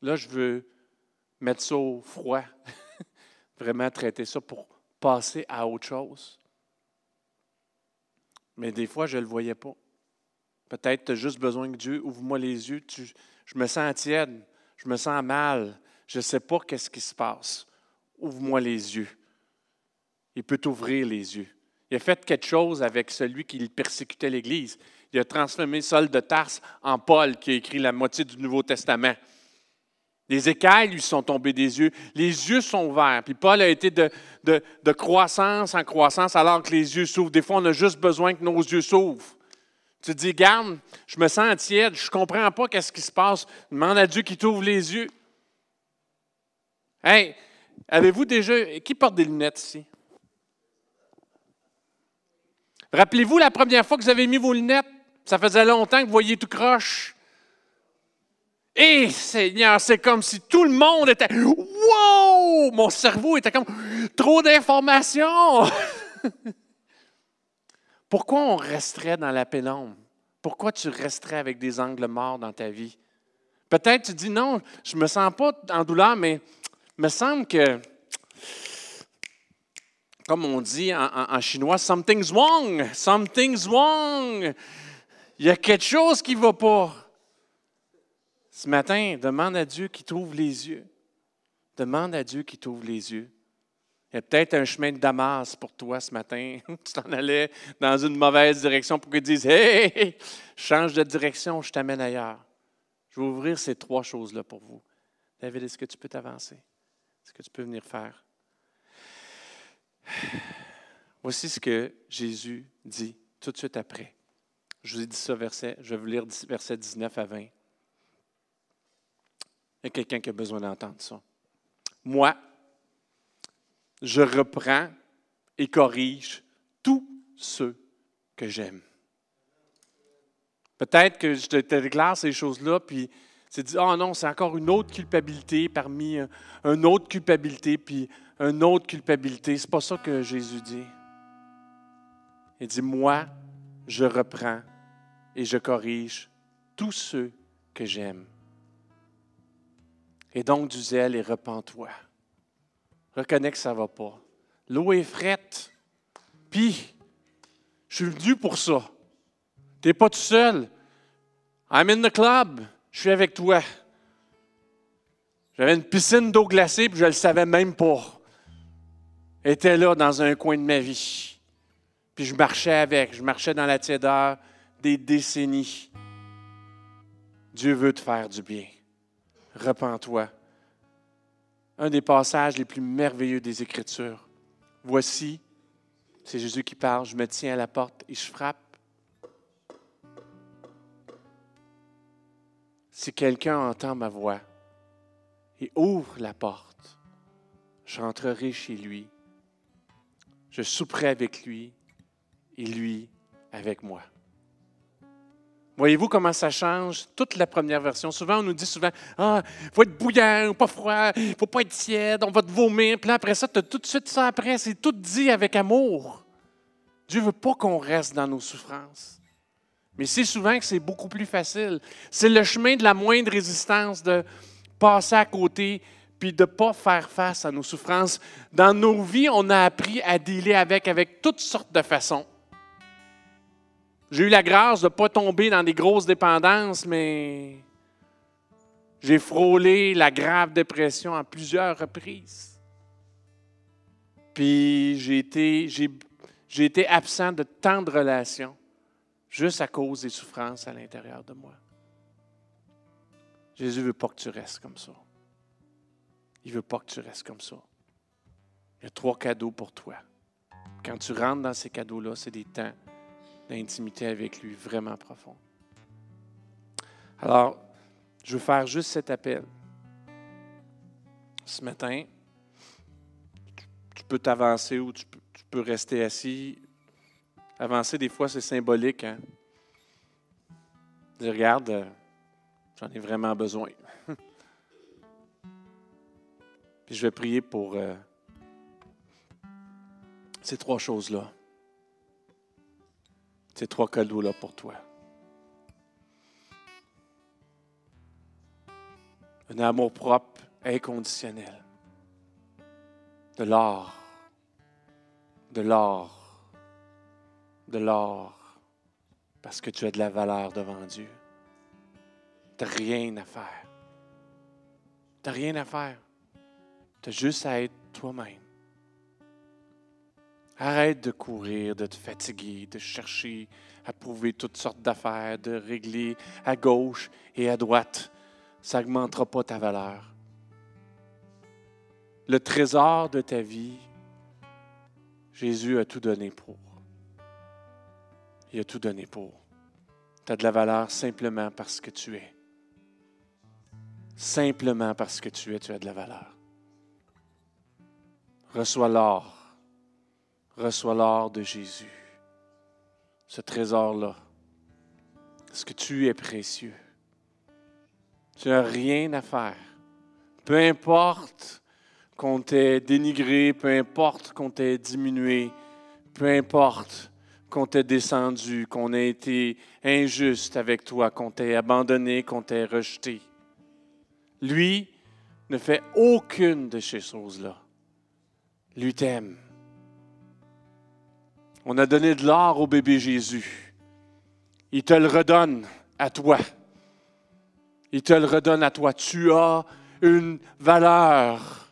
Là, je veux mettre ça au froid. Vraiment traiter ça pour passer à autre chose. Mais des fois, je ne le voyais pas. Peut-être tu as juste besoin que Dieu ouvre-moi les yeux. Je me sens tiède, je me sens mal. Je ne sais pas qu'est-ce qui se passe. Ouvre-moi les yeux. Il peut t'ouvrir les yeux. Il a fait quelque chose avec celui qui persécutait l'Église. Il a transformé Saul de Tarse en Paul, qui a écrit la moitié du Nouveau Testament. Les écailles lui sont tombées des yeux. Les yeux sont ouverts. Puis Paul a été de croissance en croissance alors que les yeux s'ouvrent. Des fois, on a juste besoin que nos yeux s'ouvrent. Tu te dis, garde, je me sens tiède, je ne comprends pas qu'est-ce qui se passe. Demande à Dieu qu'il t'ouvre les yeux. Hey, avez-vous déjà... Qui porte des lunettes ici? Rappelez-vous la première fois que vous avez mis vos lunettes? Ça faisait longtemps que vous voyiez tout croche. Et Seigneur, c'est comme si tout le monde était... Wow! Mon cerveau était comme... Trop d'informations! Pourquoi on resterait dans la pénombre? Pourquoi tu resterais avec des angles morts dans ta vie? Peut-être tu dis, non, je ne me sens pas en douleur, mais il me semble que, comme on dit en chinois, something's wrong, something's wrong. Il y a quelque chose qui ne va pas. Ce matin, demande à Dieu qu'il t'ouvre les yeux. Demande à Dieu qu'il t'ouvre les yeux. Il y a peut-être un chemin de Damas pour toi ce matin. Tu t'en allais dans une mauvaise direction pour qu'il dise « Hey, change de direction, je t'amène ailleurs. » Je vais ouvrir ces 3 choses-là pour vous. David, est-ce que tu peux t'avancer? Est-ce que tu peux venir faire? Voici ce que Jésus dit tout de suite après. Je vous ai dit ça, je vais vous lire versets 19 à 20. Il y a quelqu'un qui a besoin d'entendre ça. Moi, je reprends et corrige tous ceux que j'aime. Peut-être que je te déclare ces choses-là, puis tu te dis, oh non, c'est encore une autre culpabilité parmi une autre culpabilité, puis une autre culpabilité. C'est pas ça que Jésus dit. Il dit, moi, je reprends et je corrige tous ceux que j'aime. Et donc du zèle et repens-toi. Reconnais que ça ne va pas. L'eau est frette. Puis, je suis venu pour ça. Tu n'es pas tout seul. I'm in the club. Je suis avec toi. J'avais une piscine d'eau glacée, puis je ne le savais même pas. Elle était là dans un coin de ma vie. Puis je marchais avec. Je marchais dans la tiédeur des décennies. Dieu veut te faire du bien. Repens-toi. Un des passages les plus merveilleux des Écritures. Voici, c'est Jésus qui parle, je me tiens à la porte et je frappe. Si quelqu'un entend ma voix et ouvre la porte, j'entrerai chez lui, je souperai avec lui et lui avec moi. Voyez-vous comment ça change? Toute la première version. Souvent, on nous dit souvent, « Ah, il faut être bouillant, pas froid, il ne faut pas être tiède, on va te vomir. » Puis là, après ça, tu as tout de suite ça après. C'est tout dit avec amour. Dieu ne veut pas qu'on reste dans nos souffrances. Mais c'est souvent que c'est beaucoup plus facile. C'est le chemin de la moindre résistance, de passer à côté puis de ne pas faire face à nos souffrances. Dans nos vies, on a appris à dealer avec toutes sortes de façons. J'ai eu la grâce de ne pas tomber dans des grosses dépendances, mais j'ai frôlé la grave dépression à plusieurs reprises. Puis j'ai été absent de tant de relations juste à cause des souffrances à l'intérieur de moi. Jésus ne veut pas que tu restes comme ça. Il ne veut pas que tu restes comme ça. Il y a 3 cadeaux pour toi. Quand tu rentres dans ces cadeaux-là, c'est des temps d'intimité avec lui vraiment profond. Alors, je veux faire juste cet appel. Ce matin, tu peux t'avancer ou tu peux rester assis. Avancer, des fois, c'est symbolique. Hein? Dire, regarde, j'en ai vraiment besoin. Puis je vais prier pour ces 3 choses-là. Ces 3 cadeaux-là pour toi. Un amour propre, inconditionnel. De l'or. De l'or. De l'or. Parce que tu as de la valeur devant Dieu. Tu n'as rien à faire. Tu n'as rien à faire. Tu as juste à être toi-même. Arrête de courir, de te fatiguer, de chercher à prouver toutes sortes d'affaires, de régler à gauche et à droite. Ça n'augmentera pas ta valeur. Le trésor de ta vie, Jésus a tout donné pour. Il a tout donné pour. Tu as de la valeur simplement parce que tu es. Simplement parce que tu es, tu as de la valeur. Reçois l'or. Reçois l'or de Jésus. Ce trésor-là. Parce que tu es précieux. Tu n'as rien à faire. Peu importe qu'on t'ait dénigré, peu importe qu'on t'ait diminué, peu importe qu'on t'ait descendu, qu'on ait été injuste avec toi, qu'on t'ait abandonné, qu'on t'ait rejeté. Lui ne fait aucune de ces choses-là. Lui t'aime. On a donné de l'or au bébé Jésus. Il te le redonne à toi. Il te le redonne à toi. Tu as une valeur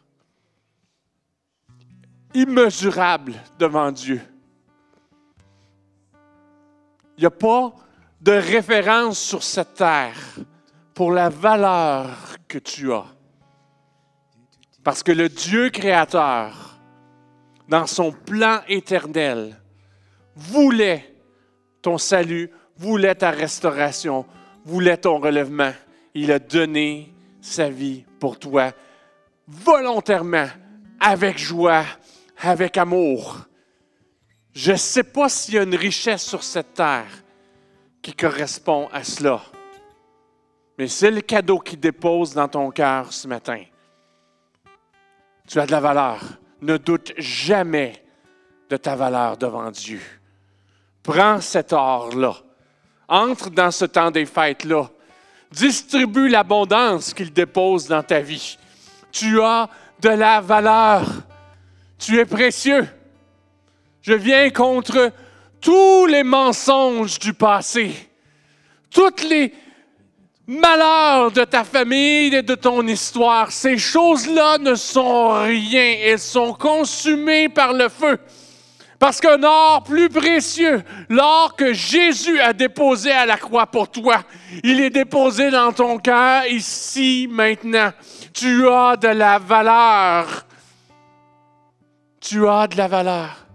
immesurable devant Dieu. Il n'y a pas de référence sur cette terre pour la valeur que tu as. Parce que le Dieu créateur, dans son plan éternel, voulait ton salut, voulait ta restauration, voulait ton relèvement. Il a donné sa vie pour toi, volontairement, avec joie, avec amour. Je ne sais pas s'il y a une richesse sur cette terre qui correspond à cela. Mais c'est le cadeau qui dépose dans ton cœur ce matin. Tu as de la valeur. Ne doute jamais de ta valeur devant Dieu. Prends cet or-là. Entre dans ce temps des fêtes-là. Distribue l'abondance qu'il dépose dans ta vie. Tu as de la valeur. Tu es précieux. Je viens contre tous les mensonges du passé, tous les malheurs de ta famille et de ton histoire. Ces choses-là ne sont rien. Elles sont consumées par le feu. Parce qu'un or plus précieux, l'or que Jésus a déposé à la croix pour toi, il est déposé dans ton cœur ici, maintenant. Tu as de la valeur. Tu as de la valeur.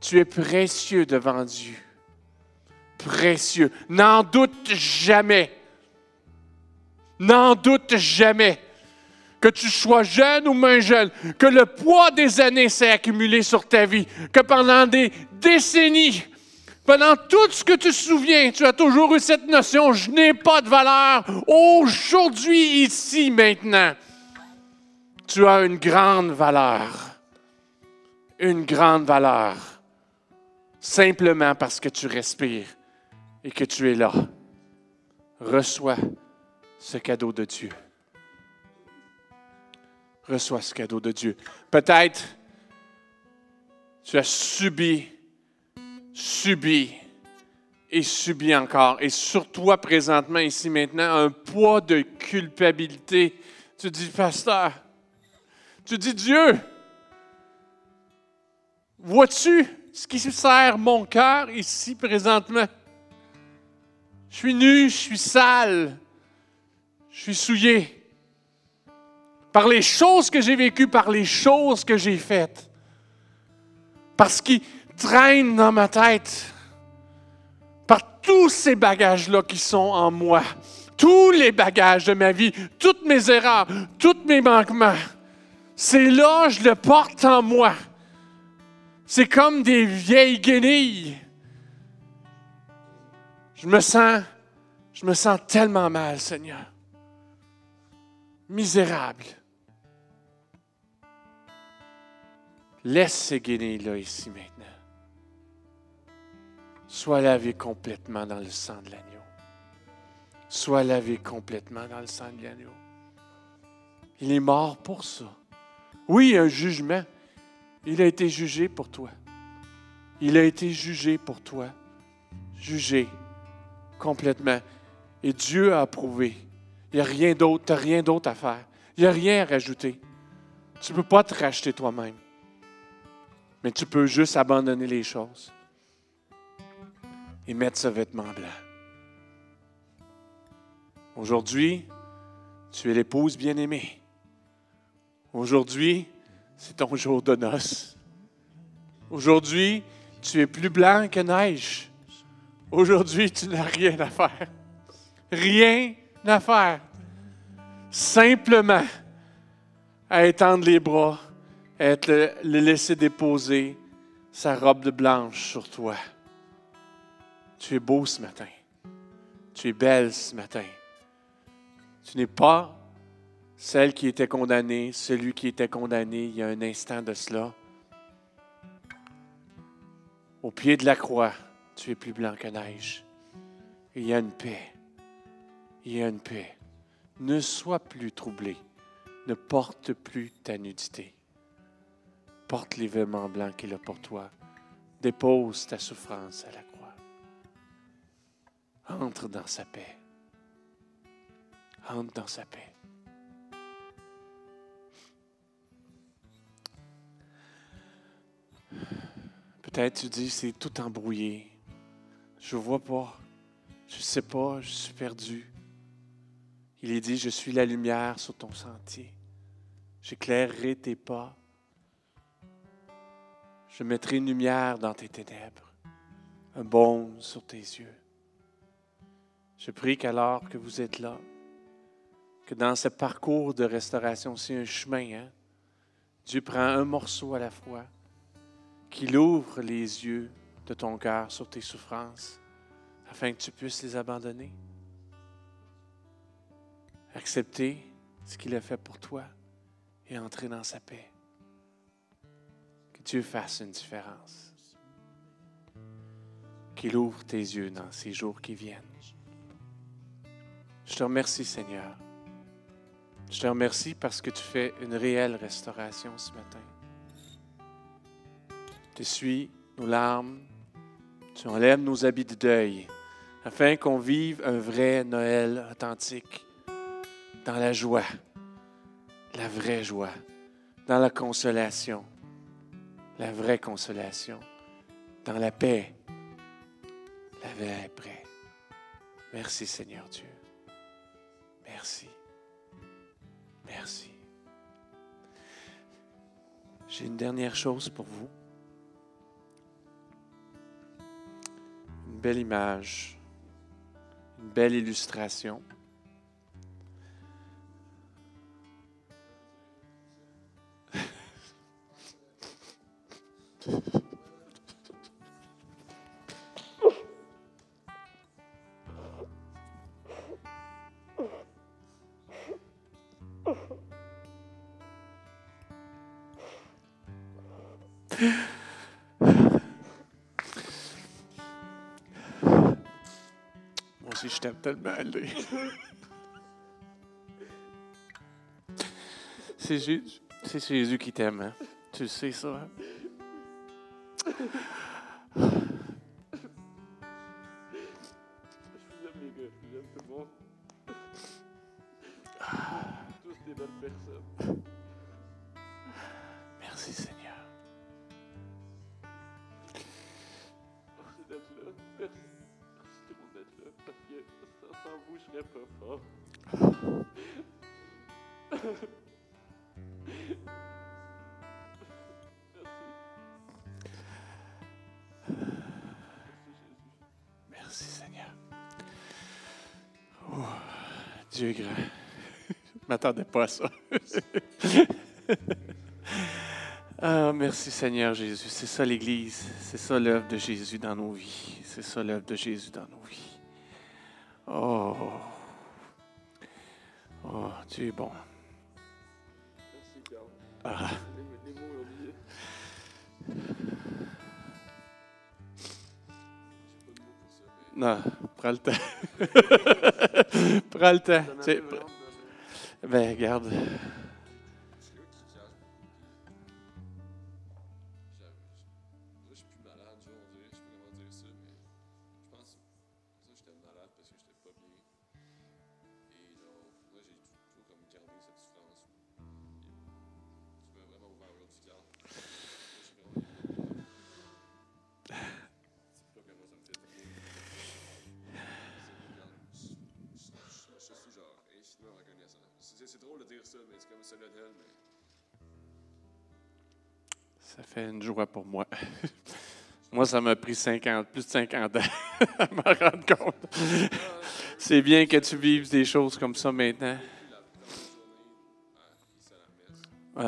Tu es précieux devant Dieu. Précieux. N'en doute jamais. N'en doute jamais. Que tu sois jeune ou moins jeune, que le poids des années s'est accumulé sur ta vie, que pendant des décennies, pendant tout ce que tu te souviens, tu as toujours eu cette notion, je n'ai pas de valeur. Aujourd'hui, ici, maintenant, tu as une grande valeur. Une grande valeur. Simplement parce que tu respires et que tu es là. Reçois ce cadeau de Dieu. Reçois ce cadeau de Dieu. Peut-être tu as subi et subi encore. Et sur toi, présentement, ici, maintenant, un poids de culpabilité. Tu dis, pasteur, tu dis, Dieu, vois-tu ce qui sert mon cœur ici, présentement? Je suis nu, je suis sale, je suis souillé. Par les choses que j'ai vécues, par les choses que j'ai faites. Parce qu'ils traînent dans ma tête. Par tous ces bagages-là qui sont en moi. Tous les bagages de ma vie, toutes mes erreurs, tous mes manquements. C'est là, je le porte en moi. C'est comme des vieilles guenilles. Je me sens tellement mal, Seigneur. Misérable. Laisse ces guenilles-là ici maintenant. Sois lavé complètement dans le sang de l'agneau. Sois lavé complètement dans le sang de l'agneau. Il est mort pour ça. Oui, il y a un jugement. Il a été jugé pour toi. Il a été jugé pour toi. Jugé complètement. Et Dieu a approuvé. Il n'y a rien d'autre. Tu n'as rien d'autre à faire. Il n'y a rien à rajouter. Tu ne peux pas te racheter toi-même. Mais tu peux juste abandonner les choses et mettre ce vêtement blanc. Aujourd'hui, tu es l'épouse bien-aimée. Aujourd'hui, c'est ton jour de noces. Aujourd'hui, tu es plus blanc que neige. Aujourd'hui, tu n'as rien à faire. Rien à faire. Simplement à étendre les bras, à le laisser déposer sa robe de blanche sur toi. Tu es beau ce matin. Tu es belle ce matin. Tu n'es pas celle qui était condamnée, celui qui était condamné il y a un instant de cela. Au pied de la croix, tu es plus blanc que neige. Et il y a une paix. Il y a une paix. Ne sois plus troublé. Ne porte plus ta nudité. Porte les vêtements blancs qu'il a pour toi. Dépose ta souffrance à la croix. Entre dans sa paix. Entre dans sa paix. Peut-être tu dis, c'est tout embrouillé. Je ne vois pas. Je ne sais pas, je suis perdu. Il est dit, je suis la lumière sur ton sentier. J'éclairerai tes pas. Je mettrai une lumière dans tes ténèbres, un baume sur tes yeux. Je prie qu'alors que vous êtes là, que dans ce parcours de restauration, c'est un chemin, hein? Dieu prend un morceau à la fois, qu'il ouvre les yeux de ton cœur sur tes souffrances, afin que tu puisses les abandonner. Accepter ce qu'il a fait pour toi et entrer dans sa paix. Que Dieu fasse une différence. Qu'il ouvre tes yeux dans ces jours qui viennent. Je te remercie, Seigneur. Je te remercie parce que tu fais une réelle restauration ce matin. Tu essuies nos larmes, tu enlèves nos habits de deuil, afin qu'on vive un vrai Noël authentique, dans la joie, la vraie joie, dans la consolation, la vraie consolation, dans la paix, la vraie paix. Merci, Seigneur Dieu. Merci. Merci. J'ai une dernière chose pour vous. Une belle image, une belle illustration. Moi aussi, je t'aime tellement, aller. C'est Jésus qui t'aime, hein? Tu le sais, ça, hein? Je vous aime, les gars. Je vous aime tout le monde. Tous des bonnes personnes. Merci, Seigneur. Merci d'être là. Merci. Merci tout le monde d'être là. Parce que sans vous, je serais pas fort. Merci. Merci, Seigneur. Oh, Dieu est grand. Je ne m'attendais pas à ça. Ah, merci, Seigneur Jésus. C'est ça l'Église. C'est ça l'œuvre de Jésus dans nos vies. C'est ça l'œuvre de Jésus dans nos vies. Oh, oh, Dieu est bon. Merci, Carl. Ah. Les mots aujourd'hui. J'ai pas de mots pour ça, mais. Non, prends le temps. Prends le temps. Ça Tu sais, m'avait vraiment ben, regarde. Je suis là qui calme. Je suis plus malade, genre, on dirait. Je sais pas comment dire ça, mais je pense que j'étais malade parce que j'étais pas bien. Et genre, moi, j'ai toujours comme gardé cette souffrance. Tu m'as vraiment ouvert l'autre Carl. Moi, je suis vraiment. C'est pas comment ça me fait du bien. Je suis genre infiniment reconnaissant. C'est drôle de dire ça, mais c'est comme solennel, mais. Ça fait une joie pour moi. Moi, ça m'a pris plus de 50 ans à m'en rendre compte. C'est bien que tu vives des choses comme ça maintenant. La journée ici à la messe, Ouais.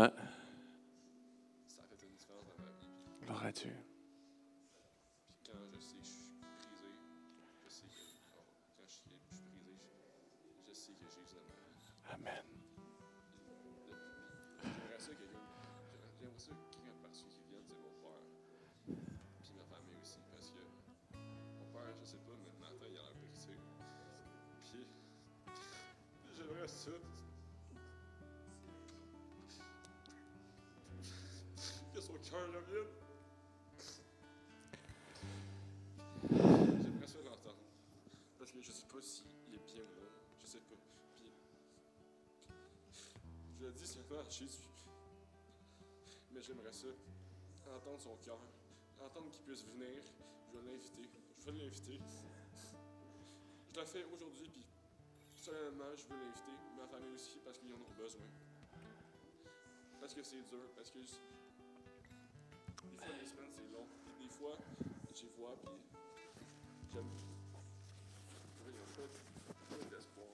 ça a fait une différence dans ma vie. Gloire à Dieu. Puis quand je sais que je suis brisé, je sais que. Quand je suis brisé, je sais que Jésus aime ma vie. Amen. J'aimerais ça que quelqu'un par-dessus qui vienne, c'est mon père. Puis ma famille aussi, parce que mon père, je sais pas, mais le matin, il a l'air brisé. Puis j'aimerais ça. Que son cœur revienne. J'aimerais ça l'entendre. Parce que je sais pas s'il est bien ou non. Je sais pas. Puis, je le dis seulement à Jésus. Mais j'aimerais ça. Entendre son cœur. Entendre qu'il puisse venir. Je vais l'inviter. Je vais l'inviter. Je le fais aujourd'hui, puis seulement je veux l'inviter. Ma famille aussi, parce qu'ils en ont besoin. Parce que c'est dur. Parce que des fois, les semaines, c'est long. Des fois, j'y vois, puis j'aime. Ils n'ont pas d'espoir.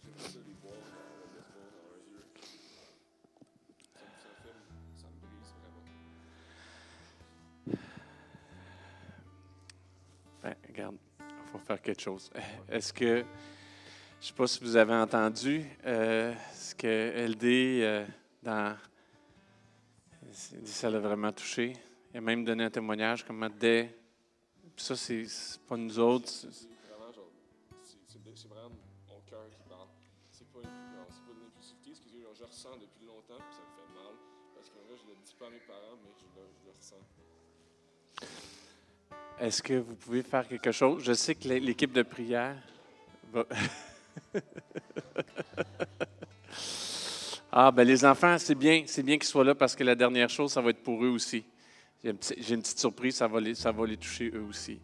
J'aime ça les voir, avoir de l'espoir dans leurs yeux. Ça me brise vraiment. Ben, regarde, il faut faire quelque chose. Est-ce que, je ne sais pas si vous avez entendu, ce que LD, ça l'a vraiment touché. Il a même donné un témoignage comment dès. Puis ça, c'est pas nous autres. C'est vraiment genre. C'est vraiment mon cœur qui parle. C'est pas de l'impulsivité, ce que je ressens depuis longtemps, puis ça me fait mal. Parce que là, je le dis pas à mes parents, mais je le ressens. Est-ce que vous pouvez faire quelque chose? Je sais que l'équipe de prière va... Ah, ben les enfants, c'est bien qu'ils soient là parce que la dernière chose, ça va être pour eux aussi. J'ai une petite surprise, ça va les toucher eux aussi.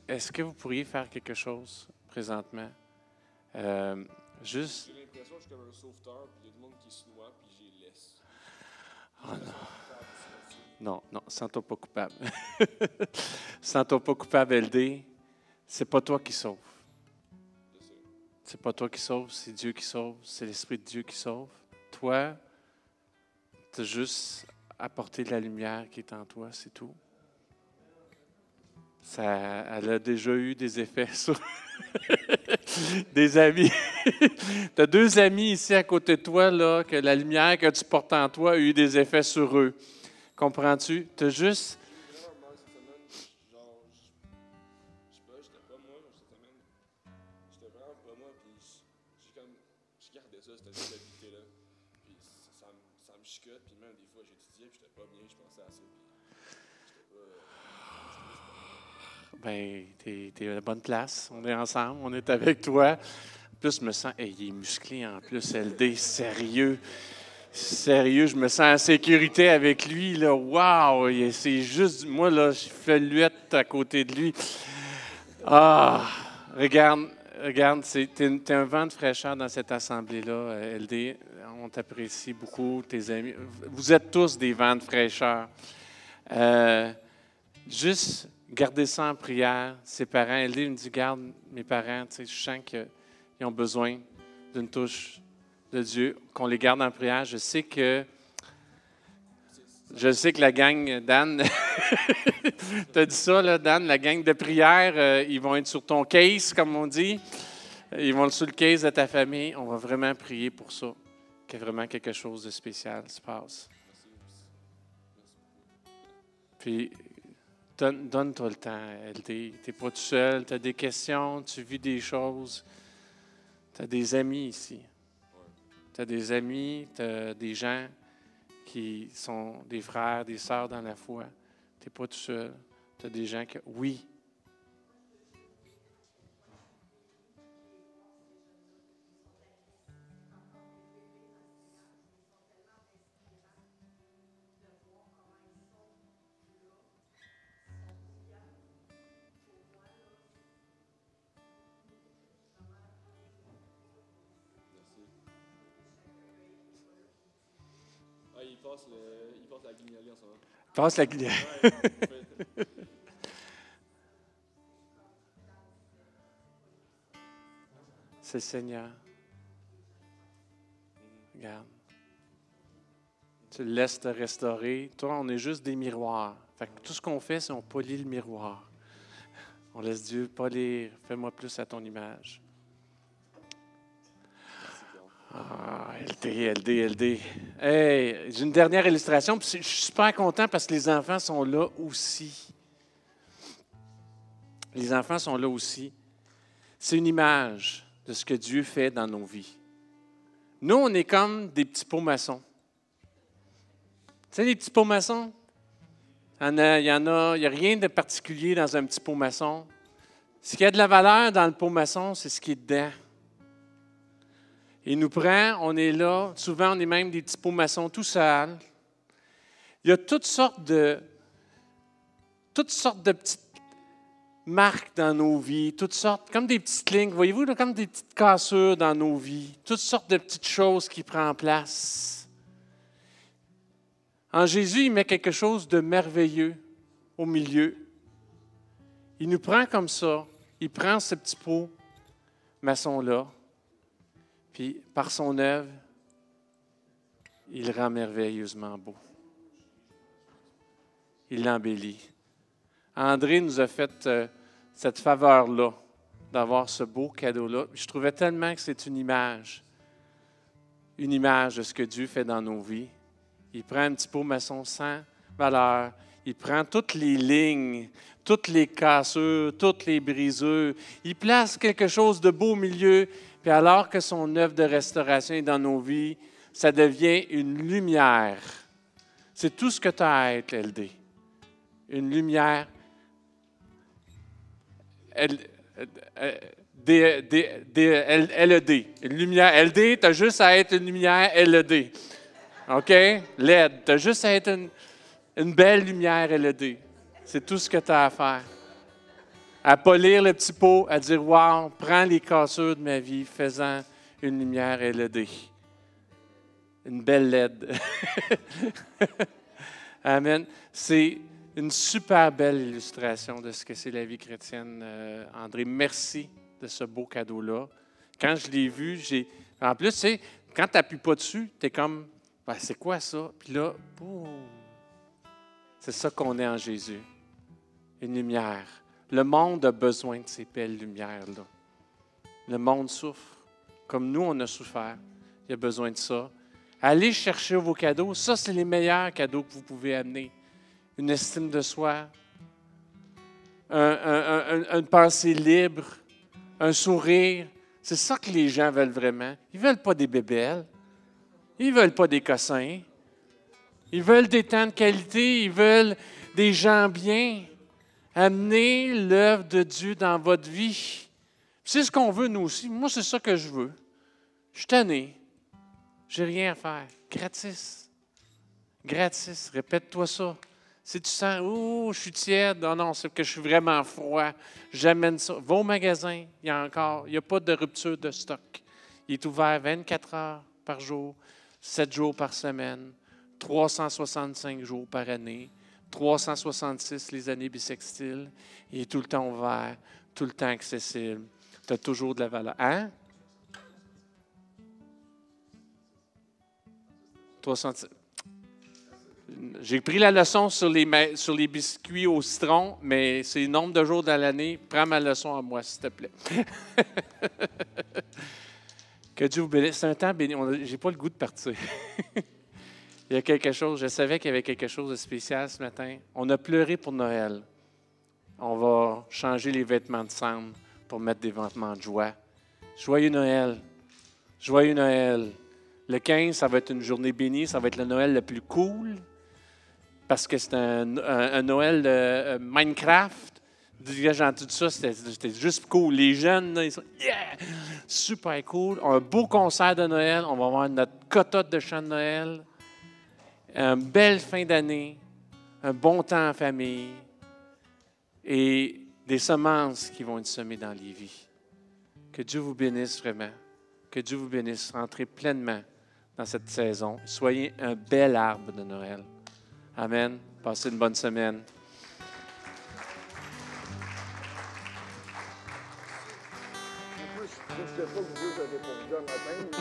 Est-ce que vous pourriez faire quelque chose présentement? Juste... J'ai l'impression que je suis comme un sauveteur, puis il y a du monde qui se noie, puis je les laisse. Oh non. Non, sens-toi pas coupable. Sens-toi pas coupable, LD. C'est pas toi qui sauves. Je sais. C'est pas toi qui sauves, c'est Dieu qui sauve, c'est l'Esprit de Dieu qui sauve. Toi, tu as juste apporté de la lumière qui est en toi, c'est tout. Elle a déjà eu des effets sur des amis. Tu as 2 amis ici à côté de toi, là, que la lumière que tu portes en toi a eu des effets sur eux. Comprends-tu? Tu as juste... J'ai vraiment mal cette semaine. Genre, je sais pas, j'étais pas moi cette semaine. J'étais vraiment pas moi, puis je gardais ça, cette stabilité-là. Puis ça me chicote, puis même des fois j'étudiais, puis j'étais pas bien, je pensais à ça, puis j'étais pas... Ben, t'es à la bonne place. On est ensemble, on est avec toi. En plus, je me sens... Hey, il est musclé en plus, LD, sérieux. Sérieux, je me sens en sécurité avec lui, là. Wow! C'est juste... Moi, là, je fais luette à côté de lui. Ah! Regarde, t'es un vent de fraîcheur dans cette assemblée-là, LD. On t'apprécie beaucoup, tes amis. Vous êtes tous des vents de fraîcheur. Juste garder ça en prière. Ses parents, LD me dit, garde mes parents, tu sais, je sens qu'ils ont besoin d'une touche de Dieu, qu'on les garde en prière. Je sais que la gang, Dan, tu as dit ça, là, Dan, la gang de prière, ils vont être sur ton case, comme on dit. Ils vont être sur le case de ta famille. On va vraiment prier pour ça, que vraiment quelque chose de spécial se passe. Puis, donne-toi le temps, LD. Tu n'es pas tout seul, tu as des questions, tu vis des choses. Tu as des amis ici. Tu as des amis, tu as des gens qui sont des frères, des sœurs dans la foi. Tu n'es pas tout seul. Tu as des gens qui... Oui. Ah, il passe la guignolée en ce moment. Passe la guignolée. Ouais, C'est le Seigneur. Regarde. Tu le laisses te restaurer. Toi, on est juste des miroirs. Fait que tout ce qu'on fait, c'est on polit le miroir. On laisse Dieu polir. Fais-moi plus à ton image. Ah, LD. Hey, j'ai une dernière illustration. Puis je suis super content parce que les enfants sont là aussi. Les enfants sont là aussi. C'est une image de ce que Dieu fait dans nos vies. Nous, on est comme des petits pots maçons. Tu sais, les petits pots maçons? Il n'y a rien de particulier dans un petit pot maçon. Ce qui a de la valeur dans le pot maçon, c'est ce qui est dedans. Il nous prend, on est là. Souvent, on est même des petits pots maçons tout seuls. Il y a toutes sortes de petites marques dans nos vies, toutes sortes, comme des petites lignes, voyez-vous, là, comme des petites cassures dans nos vies, toutes sortes de petites choses qui prennent place. En Jésus, il met quelque chose de merveilleux au milieu. Il nous prend comme ça, il prend ce petit pot maçon-là, puis par son œuvre, il le rend merveilleusement beau. Il l'embellit. André nous a fait cette faveur-là, d'avoir ce beau cadeau-là. Je trouvais tellement que c'est une image de ce que Dieu fait dans nos vies. Il prend un petit pot maçon sans valeur, il prend toutes les lignes, toutes les cassures, toutes les brisures. Il place quelque chose de beau au milieu, puis alors que son œuvre de restauration est dans nos vies, ça devient une lumière. C'est tout ce que tu as à être, LD. Une lumière. LED. Une lumière LD, tu as juste à être une lumière LED. OK? LED. Tu as juste à être une belle lumière LED. C'est tout ce que tu as à faire. À polir le petit pot, à dire, wow, prends les cassures de ma vie, fais-en une lumière LED. Une belle LED. Amen. C'est une super belle illustration de ce que c'est la vie chrétienne, André. Merci de ce beau cadeau-là. Quand je l'ai vu, en plus, tu sais, quand tu n'appuies pas dessus, tu es comme, ben, c'est quoi ça? Puis là, boum! C'est ça qu'on est en Jésus. Une lumière. Le monde a besoin de ces belles lumières-là. Le monde souffre. Comme nous, on a souffert. Il y a besoin de ça. Allez chercher vos cadeaux. Ça, c'est les meilleurs cadeaux que vous pouvez amener. Une estime de soi, une pensée libre, un sourire. C'est ça que les gens veulent vraiment. Ils ne veulent pas des bébelles. Ils ne veulent pas des cossins. Ils veulent des temps de qualité. Ils veulent des gens bien. Amenez l'œuvre de Dieu dans votre vie. C'est ce qu'on veut, nous aussi. Moi, c'est ça que je veux. Je suis tanné. J'ai rien à faire. Gratis. Gratis. Répète-toi ça. Si tu sens, oh, je suis tiède, non, c'est que je suis vraiment froid, j'amène ça. Va au magasin, il n'y a pas de rupture de stock. Il est ouvert 24 heures par jour, 7 jours par semaine, 365 jours par année, 366 les années bissextiles. Il est tout le temps ouvert, tout le temps accessible. Tu as toujours de la valeur. Hein? 366. J'ai pris la leçon sur les biscuits au citron, mais c'est le nombre de jours dans l'année. Prends ma leçon à moi, s'il te plaît. Que Dieu vous bénisse. C'est un temps béni. Je n'ai pas le goût de partir. Il y a quelque chose, je savais qu'il y avait quelque chose de spécial ce matin. On a pleuré pour Noël. On va changer les vêtements de cendre pour mettre des vêtements de joie. Joyeux Noël. Joyeux Noël. Le 15, ça va être une journée bénie. Ça va être le Noël le plus cool. Parce que c'est un Noël de Minecraft. J'ai entendu ça, c'était juste cool. Les jeunes, là, ils sont « Yeah! » Super cool. Un beau concert de Noël. On va avoir notre cotote de chant de Noël. Une belle fin d'année. Un bon temps en famille. Et des semences qui vont être semées dans les vies. Que Dieu vous bénisse vraiment. Que Dieu vous bénisse. Rentrez pleinement dans cette saison. Soyez un bel arbre de Noël. Amen. Passez une bonne semaine. Je ne sais pas que Dieu avait pour vous un matin, mais